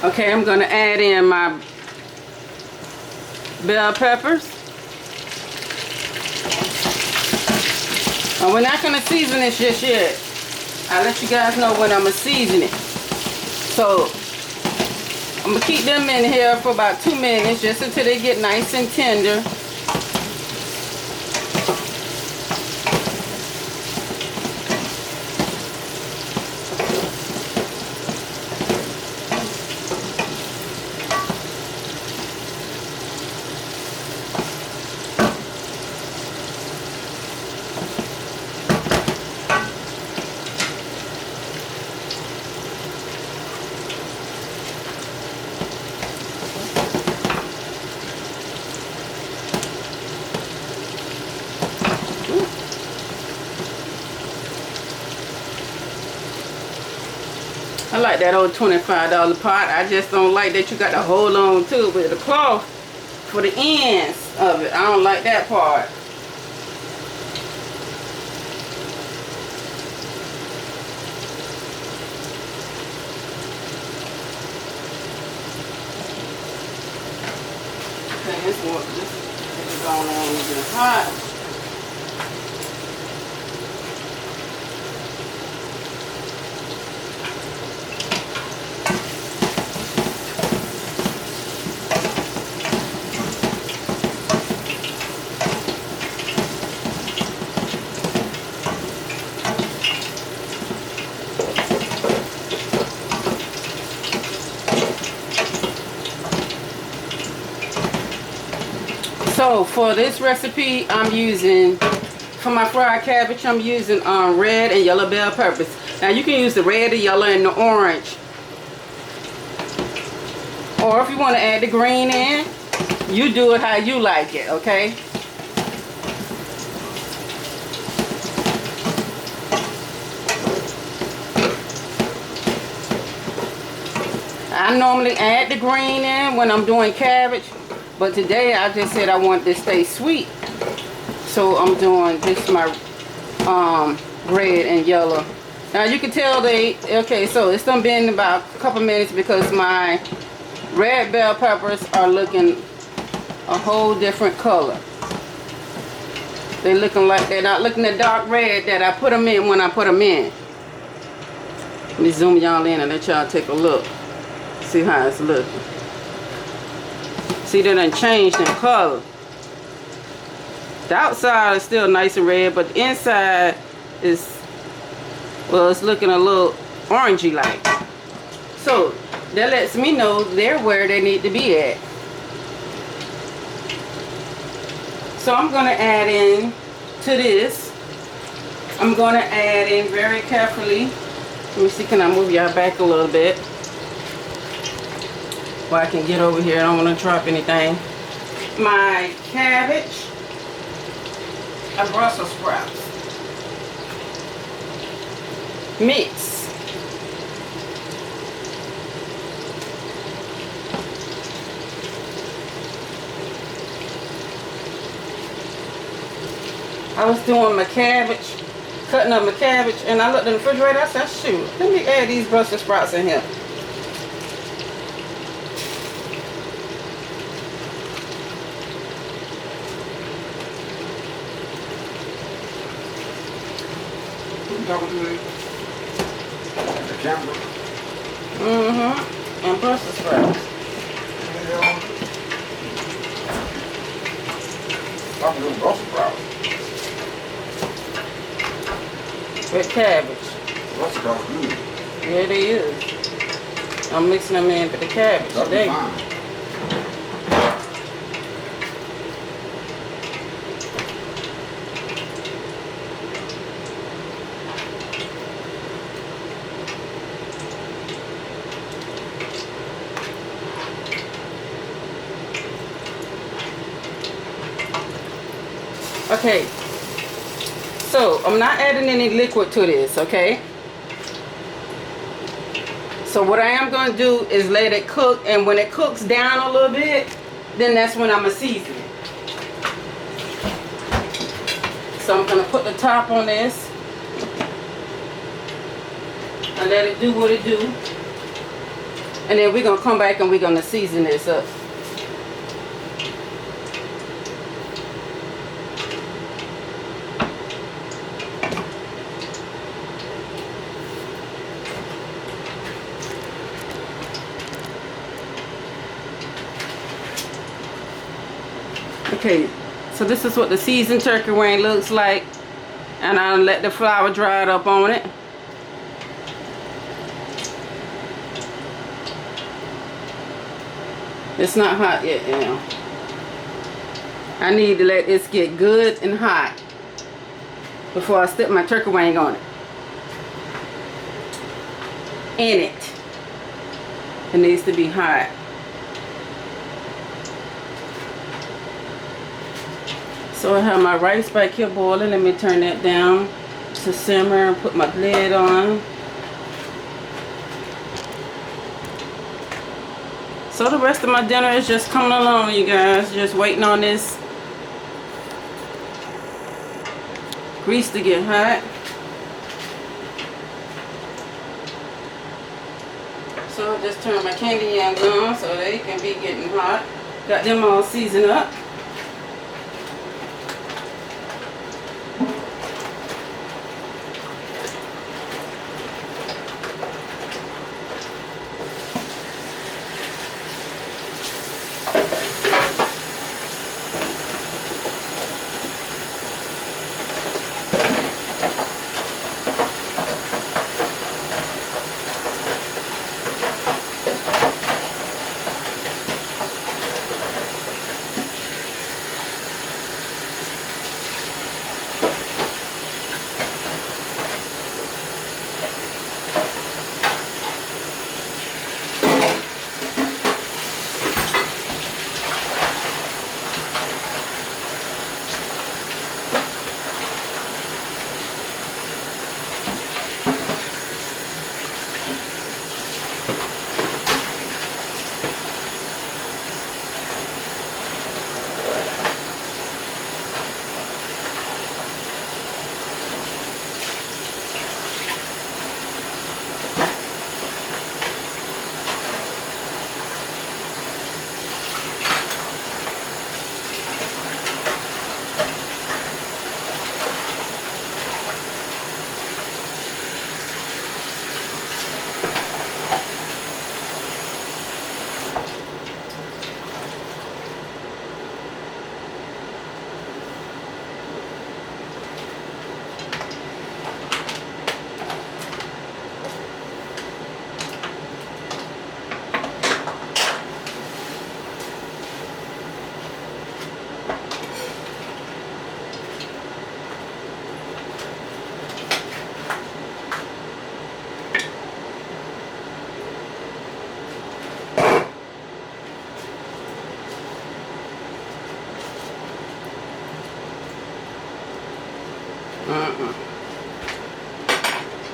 Okay, I'm gonna add in my bell peppers. And we're not gonna season this just yet. I'll let you guys know when I'm gonna season it. So I'm gonna keep them in here for about 2 minutes just until they get nice and tender. I like that old $25 pot. I just don't like that you got to hold on to it with the cloth for the ends of it. I don't like that part. Okay, this is going on a bit hot. So for this recipe, I'm using, for my fried cabbage, I'm using red and yellow bell peppers. Now you can use the red, the yellow, and the orange. Or if you want to add the green in, you do it how you like it, okay? I normally add the green in when I'm doing cabbage. But today I just said I want this to stay sweet. So I'm doing just my red and yellow. Now you can tell okay, so it's done been about a couple minutes because my red bell peppers are looking a whole different color. They're looking like, they're not looking the dark red that I put them in when I put them in. Let me zoom y'all in and let y'all take a look. See how it's looking. See, they done changed in color. The outside is still nice and red, but the inside is, well, it's looking a little orangey like. So that lets me know they're where they need to be at. So I'm going to add in to this. I'm going to add in very carefully. Let me see, can I move y'all back a little bit? Well, I can get over here. I don't want to drop anything. My cabbage and Brussels sprouts. Mix. I was doing my cabbage, cutting up my cabbage, and I looked in the refrigerator. I said, shoot, let me add these Brussels sprouts in here. The camera. And Brussels sprouts. I'm doing Brussels sprouts. With cabbage. Brussels sprouts good. Yeah, they is. I'm mixing them in with the cabbage That'll be today. fine. Okay, so I'm not adding any liquid to this, okay? So what I am going to do is let it cook, and when it cooks down a little bit, then that's when I'm going to season it. So I'm going to put the top on this and let it do what it do. And then we're going to come back and we're going to season this up. Okay, so this is what the seasoned turkey wing looks like, and I'll let the flour dry up on it. It's not hot yet, now. I need to let this get good and hot before I stick my turkey wing on it. It needs to be hot. So I have my rice back here boiling. Let me turn that down to simmer and put my lid on. So the rest of my dinner is just coming along, you guys. Just waiting on this grease to get hot. So I just turn my candy yams on so they can be getting hot. Got them all seasoned up.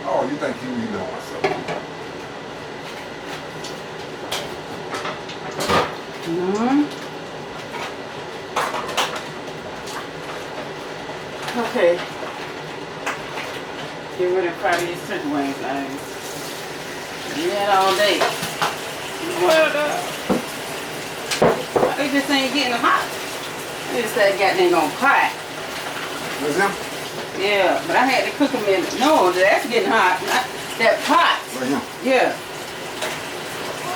Oh, you think you eat on myself? No. Okay. Get ready to fry these turkey wings, guys. Yeah, all day. Well, they just ain't getting hot. They just that goddamn gonna pot. Is them? Yeah, but I had to cook them in. No, that's getting hot. Not that pot. Right here. Yeah.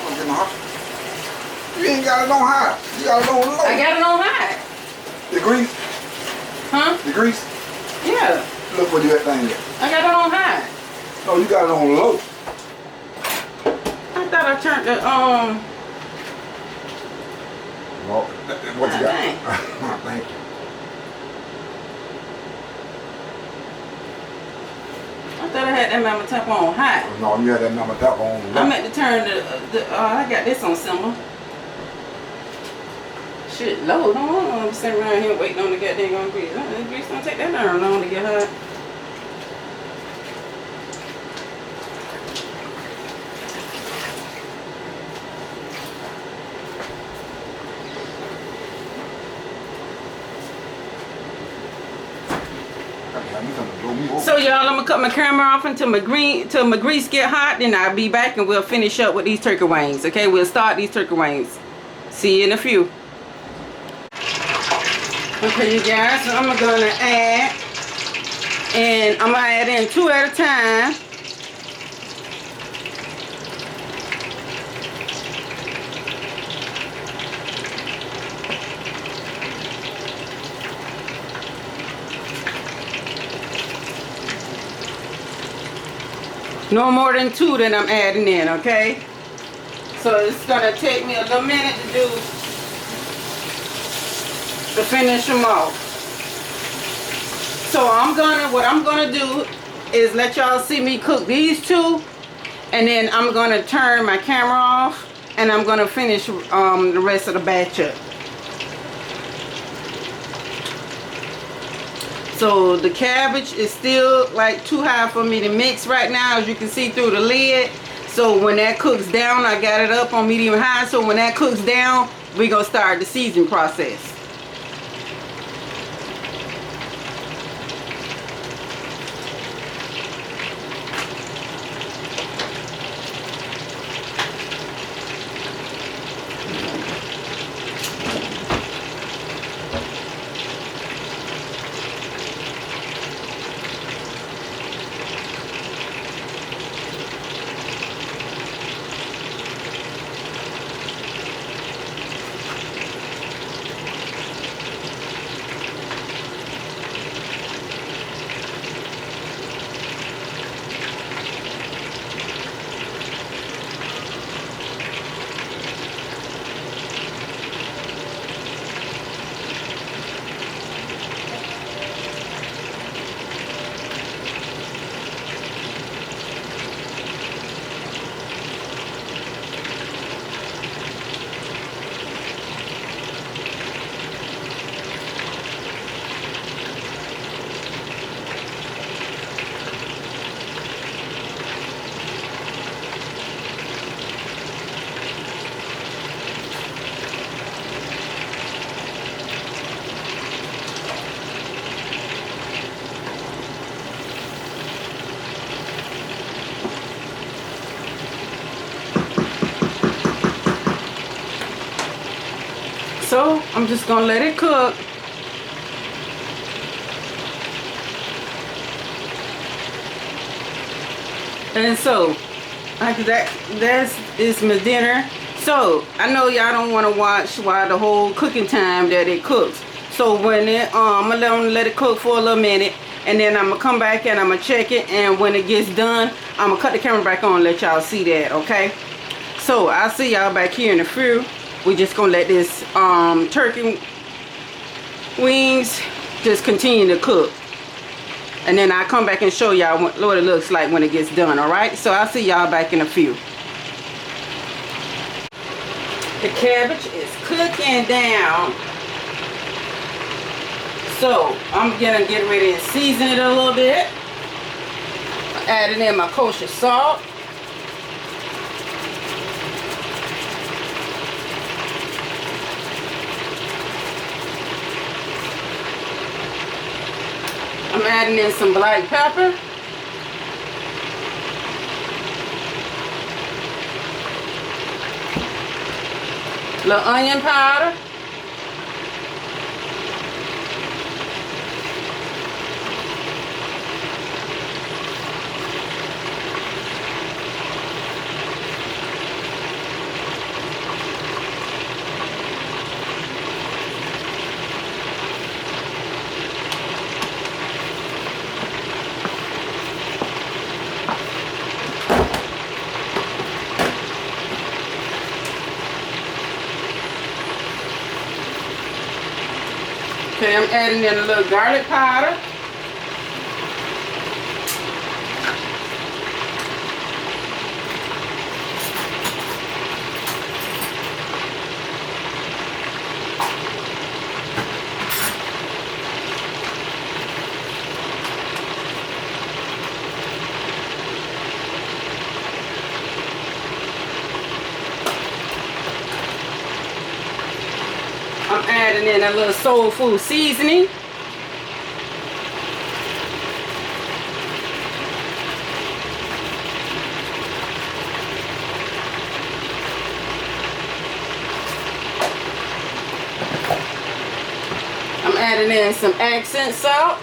I'm getting hot. You ain't got it on high. You got it on low. I got it on high. The grease? Huh? The grease? Yeah. Look where you that thing at. I got it on high. No, you got it on low. I thought I turned the Well, what you got? Dang. Thank you. I thought I had that mama top on high. No, you had that number top on low. I meant to turn I got this on simmer. Shit, low. No, I'm sitting around here waiting on the goddamn grease. The grease don't take that darn long to get hot. So y'all, I'm gonna cut my camera off until my grease get hot, then I'll be back and we'll finish up with these turkey wings. Okay, we'll start these turkey wings. See you in a few. Okay, you guys, so I'm gonna add, and I'm gonna add in 2 at a time. No more than 2 that I'm adding in, okay? So it's gonna take me a little minute to finish them off. So what I'm gonna do is let y'all see me cook these 2, and then I'm gonna turn my camera off, and I'm gonna finish the rest of the batch up. So the cabbage is still like too high for me to mix right now, as you can see through the lid. So when that cooks down, I got it up on medium high. So when that cooks down, we're gonna start the seasoning process. So I'm just gonna let it cook. And so that is my dinner. So I know y'all don't want to watch while the whole cooking time that it cooks. So when I'm gonna let it cook for a little minute, and then I'm gonna come back and I'm gonna check it, and when it gets done, I'm gonna cut the camera back on and let y'all see that, okay? So I'll see y'all back here in a few. We're just gonna let this turkey wings just continue to cook, and then I'll come back and show y'all what it looks like when it gets done. All right, so I'll see y'all back in a few. The cabbage is cooking down. So I'm gonna get ready and season it a little bit. Adding in my kosher salt. I'm adding in some black pepper. Little onion powder. Okay, I'm adding in a little garlic powder. I'm adding in a little soul food seasoning. I'm adding in some accent salt.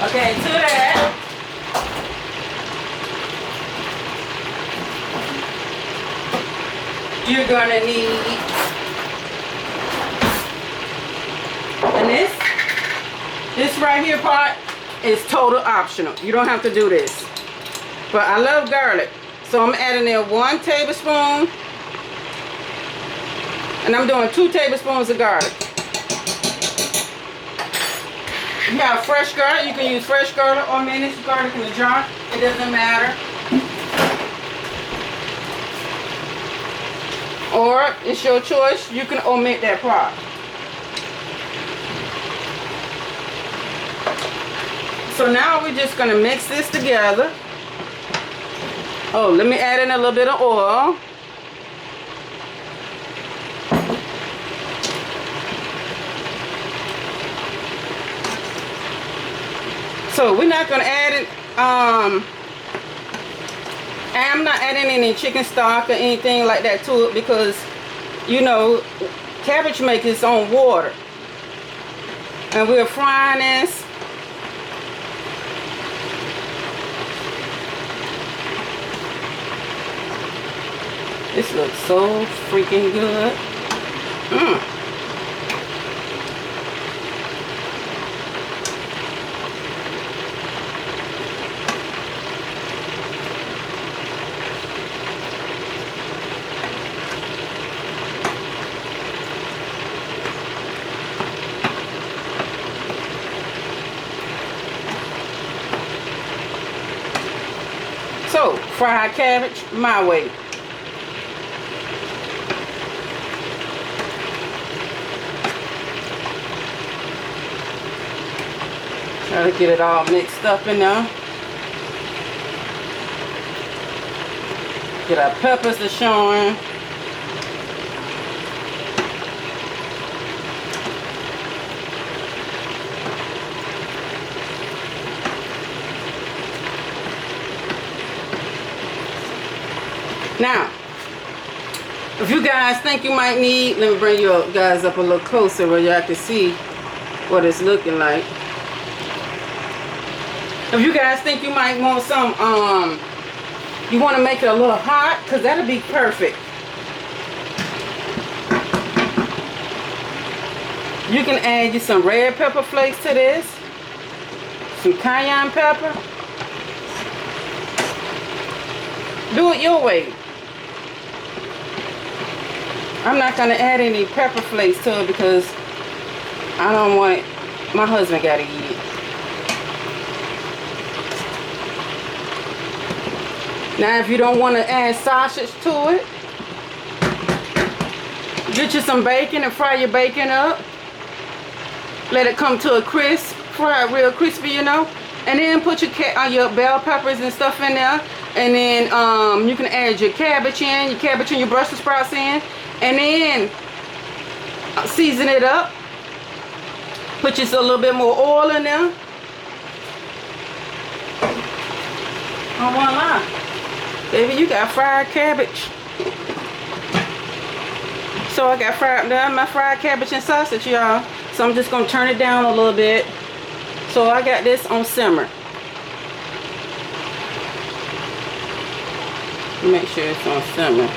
Okay, to that, you're gonna need, and this right here part is total optional. You don't have to do this. But I love garlic, so I'm adding in 1 tablespoon, and I'm doing 2 tablespoons of garlic. You have fresh garlic, you can use fresh garlic or minced garlic in the jar. It doesn't matter. Or it's your choice, you can omit that part. So now we're just gonna mix this together. Oh, let me add in a little bit of oil. So we're not gonna add it, I'm not adding any chicken stock or anything like that to it because, you know, cabbage makes its own water. And we're frying this. This looks so freaking good. So, fried cabbage my way. Try to get it all mixed up in there. Get our peppers to showing. Now, if you guys think you might need, let me bring you guys up a little closer where y'all can see what it's looking like. If you guys think you might want some, you want to make it a little hot, because that'll be perfect. You can add you some red pepper flakes to this, some cayenne pepper. Do it your way. I'm not gonna add any pepper flakes to it because I don't want it. My husband gotta eat it. Now if you don't want to add sausage to it, get you some bacon and fry your bacon up. Let it come to a crisp, fry it real crispy, you know. And then put your bell peppers and stuff in there. And then you can add your cabbage and your Brussels sprouts in. And then season it up. Put just a little bit more oil in there. Oh, voila. Baby, you got fried cabbage. So I got my fried cabbage and sausage, y'all. So I'm just going to turn it down a little bit. So I got this on simmer. Make sure it's on simmer.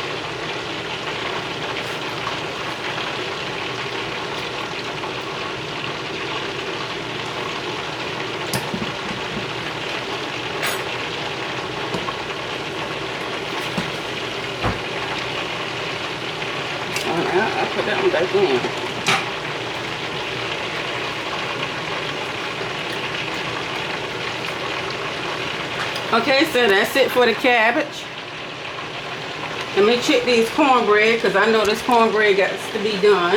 I'll put that one back in. Okay, so that's it for the cabbage. Let me check these cornbread because I know this cornbread got to be done.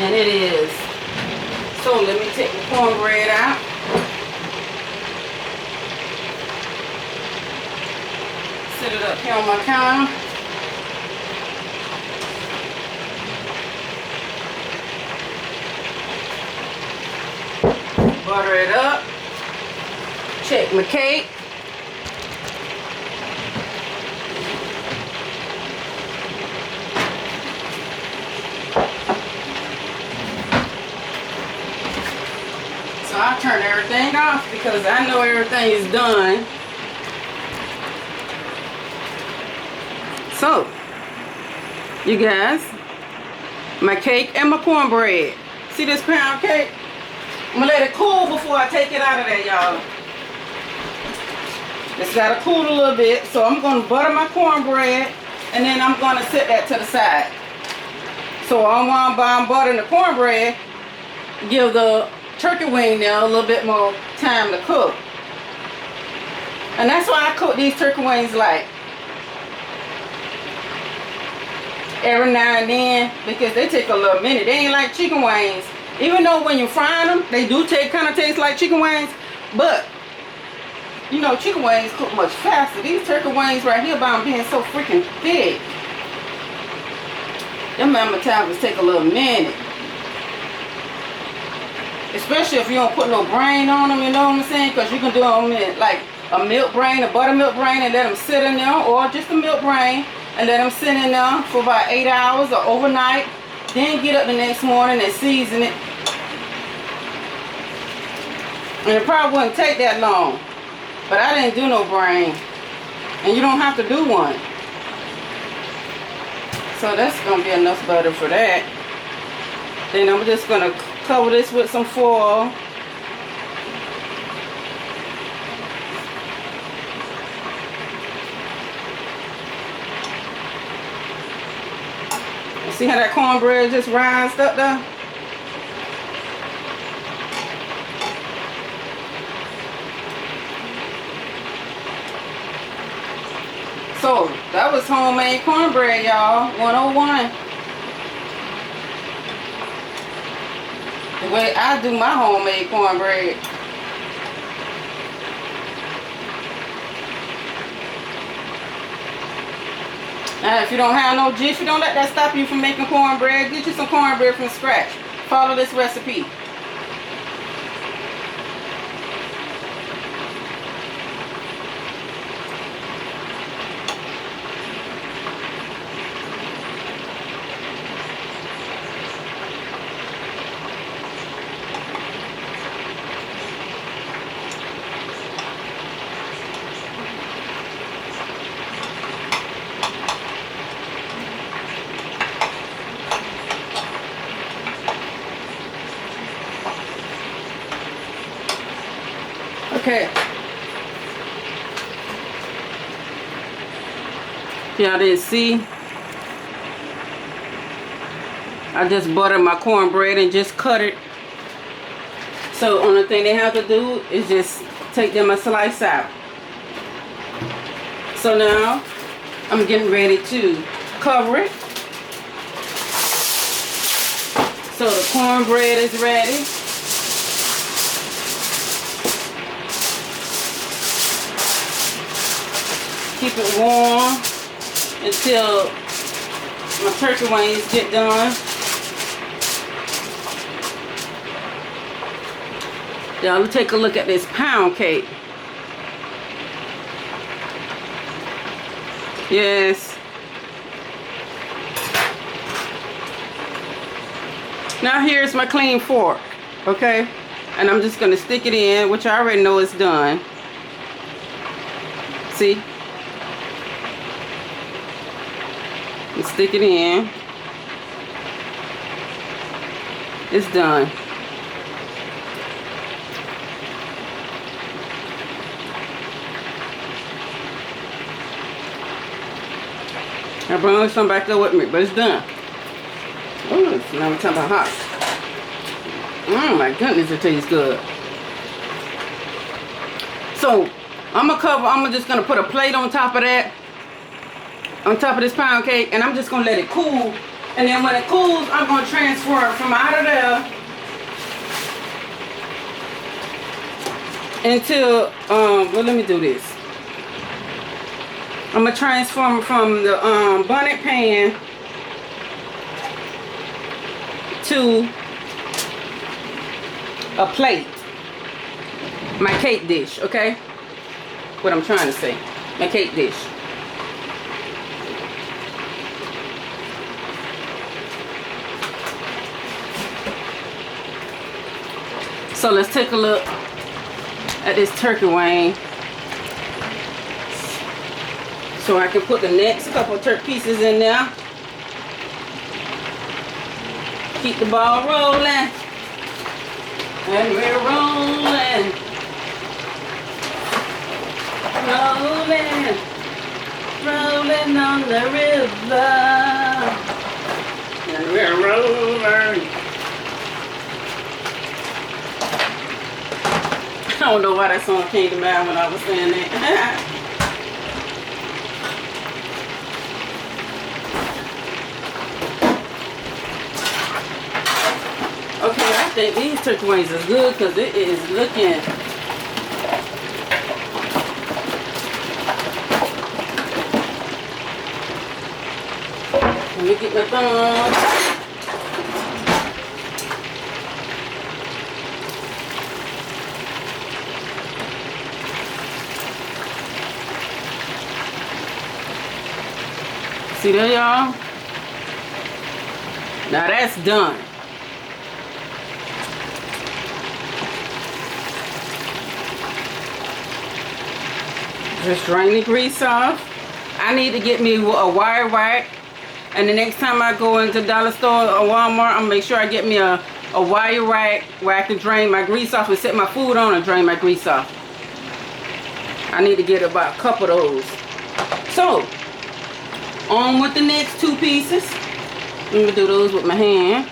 And it is. So let me take the cornbread out. Set it up here on my counter. Butter it up. Check my cake. So I'll turn everything off because I know everything is done. So, you guys, my cake and my cornbread. See this pound cake? I'm gonna let it cool before I take it out of there, y'all. It's gotta cool a little bit, so I'm gonna butter my cornbread and then I'm gonna set that to the side. So while I'm buttering the cornbread, give the turkey wing there a little bit more time to cook. And that's why I cook these turkey wings like every now and then, because they take a little minute. They ain't like chicken wings. Even though when you fry them, they do kind of taste like chicken wings, but you know, chicken wings cook much faster. These turkey wings right here, by them being so freaking thick, them mama tablets take a little minute. Especially if you don't put no brain on them, you know what I'm saying? Because you can do them in like a milk brain, a buttermilk brain, and let them sit in there, or just a milk brain, and let them sit in there for about 8 hours or overnight. Then get up the next morning and season it. And it probably wouldn't take that long. But I didn't do no brain. And you don't have to do one. So that's going to be enough butter for that. Then I'm just going to cover this with some foil. See how that cornbread just rised up there? So, that was homemade cornbread, y'all. 101. The way I do my homemade cornbread. Now, if you don't have no jiffy, don't let that stop you from making cornbread. Get you some cornbread from scratch. Follow this recipe. Okay. Y'all didn't see. I just buttered my cornbread and just cut it. So only thing they have to do is just take them a slice out. So now I'm getting ready to cover it. So the cornbread is ready. Keep it warm until my turkey wings get done. Y'all take a look at this pound cake. Yes. Now here's my clean fork, okay? And I'm just gonna stick it in, which I already know is done. See? And stick it in. It's done. I brought some back there with me, but it's done. Oh, now we're talking about hot. Oh my goodness, it tastes good. So I'm just gonna put a plate on top of that, on top of this pound cake, and I'm just gonna let it cool. And then when it cools, I'm gonna transfer it from out of there into well, let me do this. I'm gonna transform from the bunnet pan to a plate, my cake dish, okay? What I'm trying to say, my cake dish. So let's take a look at this turkey wing. So I can put the next couple turkey pieces in there. Keep the ball rolling. And we're rolling. Rolling. Rolling on the river. And we're rolling. I don't know why that song came to mind when I was saying that. Okay, I think these turkey wings is good because it is looking. Let me get my thumb. See there, y'all? Now that's done. Just drain the grease off. I need to get me a wire rack. And the next time I go into the dollar store or Walmart, I'll make sure I get me a wire rack where I can drain my grease off and set my food on and drain my grease off. I need to get about a couple of those. So, on with the next two pieces. I'm going to do those with my hand.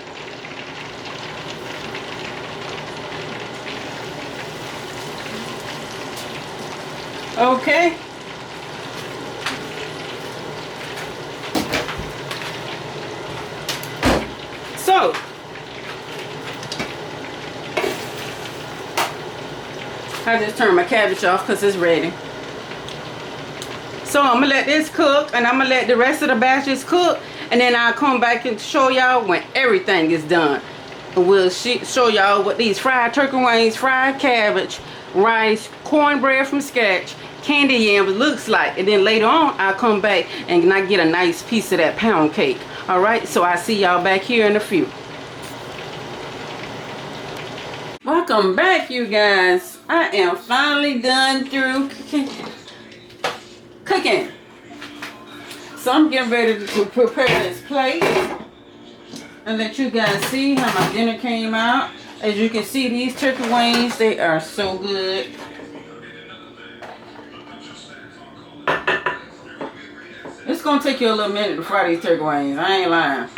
Okay. So, I just turned my cabbage off because it's ready. So I'm going to let this cook and I'm going to let the rest of the batches cook. And then I'll come back and show y'all when everything is done. And we'll show y'all what these fried turkey wings, fried cabbage, rice, cornbread from scratch, candy yams looks like. And then later on I'll come back and I get a nice piece of that pound cake. Alright, so I'll see y'all back here in a few. Welcome back, you guys. I am finally done through cooking. So I'm getting ready to prepare this plate and let you guys see how my dinner came out. As you can see, these turkey wings, they are so good. It's gonna take you a little minute to fry these turkey wings, I ain't lying.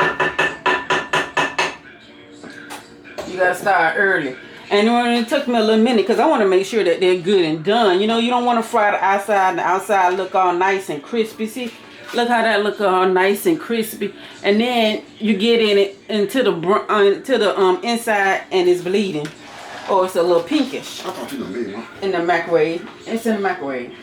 you gotta start early. And it took me a little minute because I want to make sure that they're good and done. You know, you don't want to fry the outside and the outside look all nice and crispy. See, look how that look all nice and crispy. And then you get in it into the inside and it's bleeding, or it's a little pinkish. I thought you done made one. In the microwave. It's in the microwave.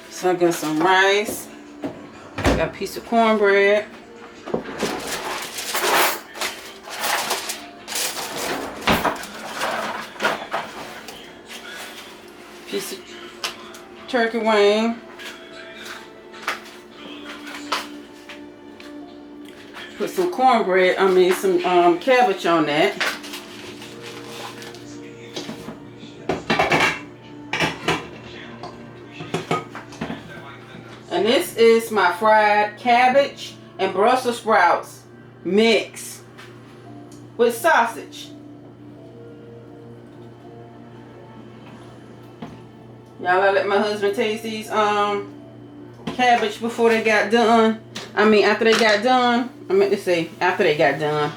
So I got some rice, got a piece of cornbread, piece of turkey wing, put some cornbread, some cabbage on that. And this is my fried cabbage and Brussels sprouts mixed with sausage. Y'all, I let my husband taste these cabbage before they got done. After they got done. I meant to say after they got done.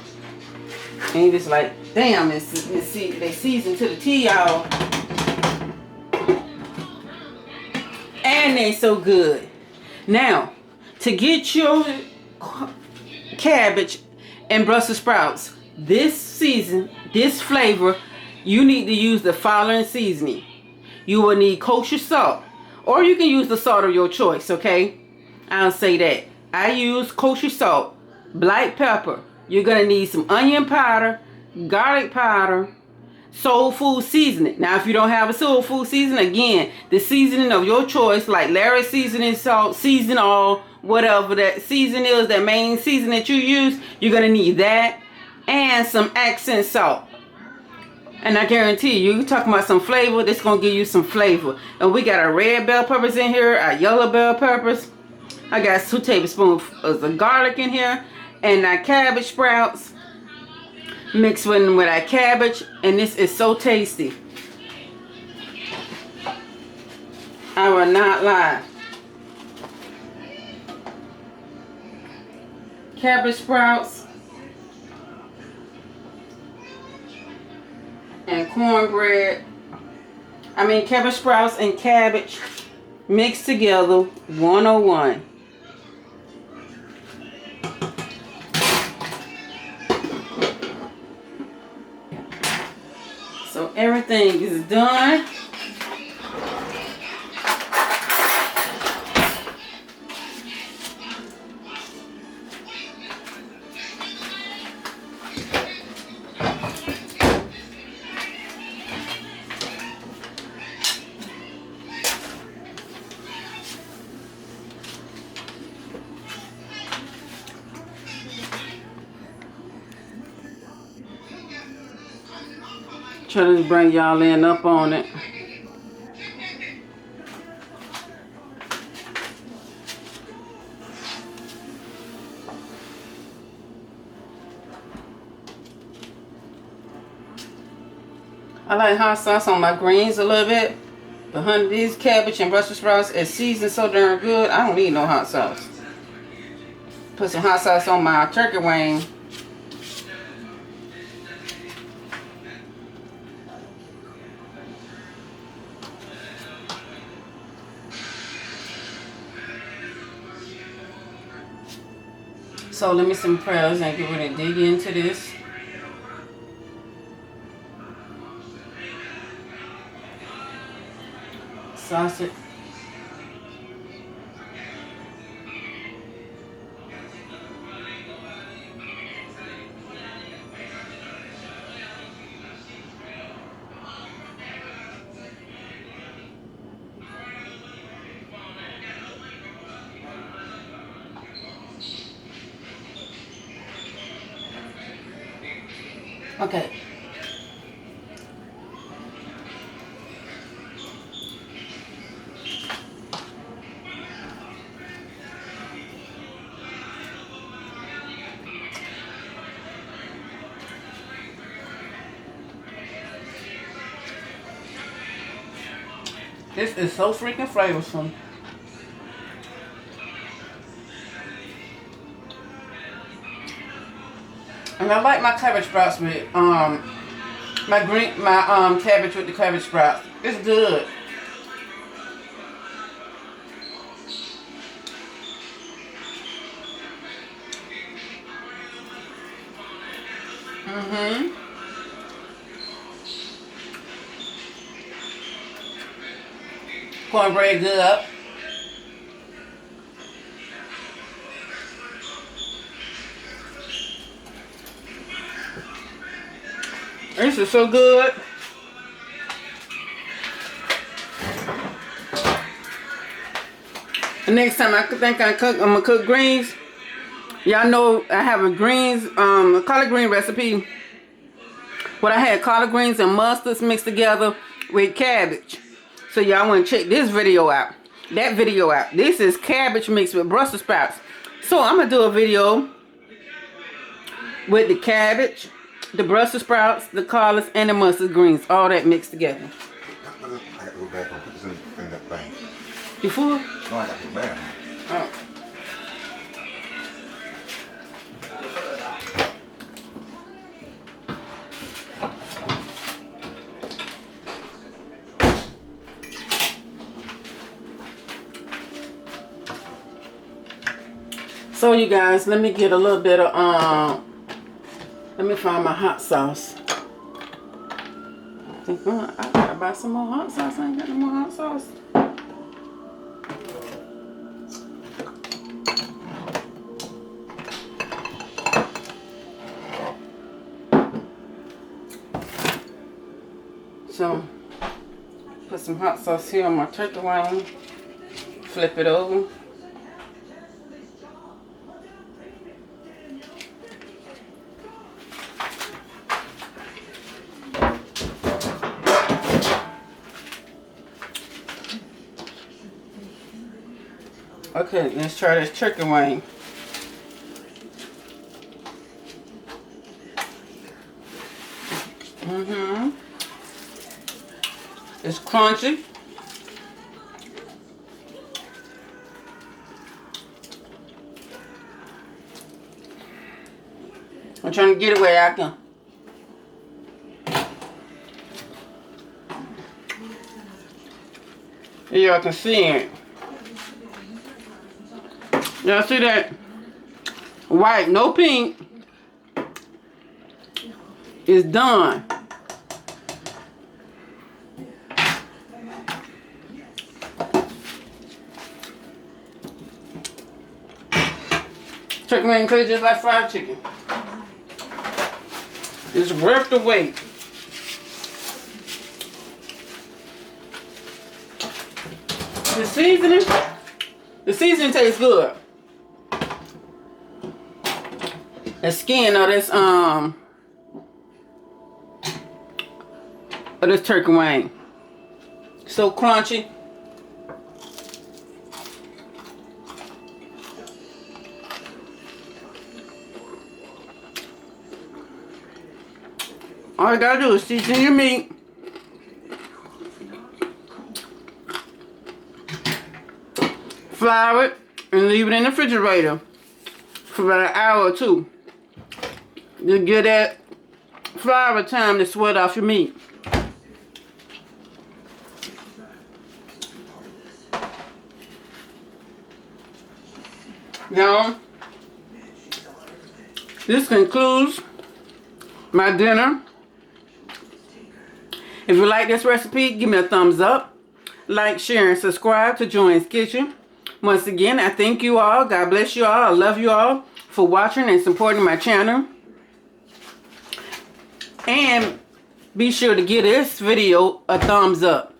And he was like, damn, they seasoned to the T, y'all. And they so good. Now, to get your cabbage and Brussels sprouts this season, this flavor, you need to use the following seasoning. You will need kosher salt, or you can use the salt of your choice, okay? I'll say that. I use kosher salt, black pepper. You're going to need some onion powder, garlic powder, soul food seasoning. Now, if you don't have a soul food seasoning, again, the seasoning of your choice, like Larry's seasoning salt, season all, whatever that season is, that main season that you use, you're going to need that and some accent salt. And I guarantee you, you're talking about some flavor, that's going to give you some flavor. And we got our red bell peppers in here, our yellow bell peppers. I got 2 tablespoons of garlic in here, and our cabbage sprouts mixed with our cabbage, and this is so tasty. I will not lie. Cabbage sprouts and cornbread. Cabbage sprouts and cabbage mixed together, 101. So everything is done. Try to bring y'all in up on it. I like hot sauce on my greens a little bit. But honey, these cabbage and Brussels sprouts is seasoned so darn good, I don't need no hot sauce. Put some hot sauce on my turkey wing. So let me some prayers and get ready to dig into this. Sausage. Okay. This is so freaking flavorful. And I like my cabbage sprouts with my cabbage with the cabbage sprouts. It's good. Cornbread good up. This is so good. The next time I think I'm gonna cook greens. Y'all know I have a greens, a collard green recipe. What I had collard greens and mustards mixed together with cabbage. So y'all want to check this video out. That video out. This is cabbage mixed with Brussels sprouts. So I'm gonna do a video with the cabbage, the Brussels sprouts, the collards, and the mustard greens, all that mixed together. I got to go back and put this in that thing. You full? No, I got to go back. Oh. So you guys, let me get a little bit of let me find my hot sauce. I think I gotta buy some more hot sauce. I ain't got no more hot sauce. So put some hot sauce here on my turkey wing. Flip it over. Okay, let's try this turkey wing. It's crunchy. I'm trying to get it where I can. Y'all can see it. Y'all see that? White, no pink. It's done. Turkey wing tastes just like fried chicken. It's worth the wait. The seasoning tastes good. The skin of this turkey wing. So crunchy. All you gotta do is season your meat. Flour it and leave it in the refrigerator for about an hour or two. You get that flour time to sweat off your meat. Now, this concludes my dinner. If you like this recipe, give me a thumbs up. Like, share, and subscribe to Joanne's Kitchen. Once again, I thank you all. God bless you all. I love you all for watching and supporting my channel. And be sure to give this video a thumbs up.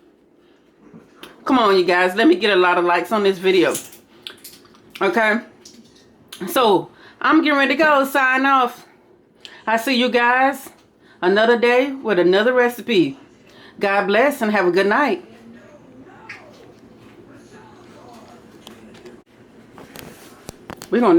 Come on, you guys. Let me get a lot of likes on this video. Okay? So, I'm getting ready to go. Sign off. I see you guys another day with another recipe. God bless and have a good night. We're going to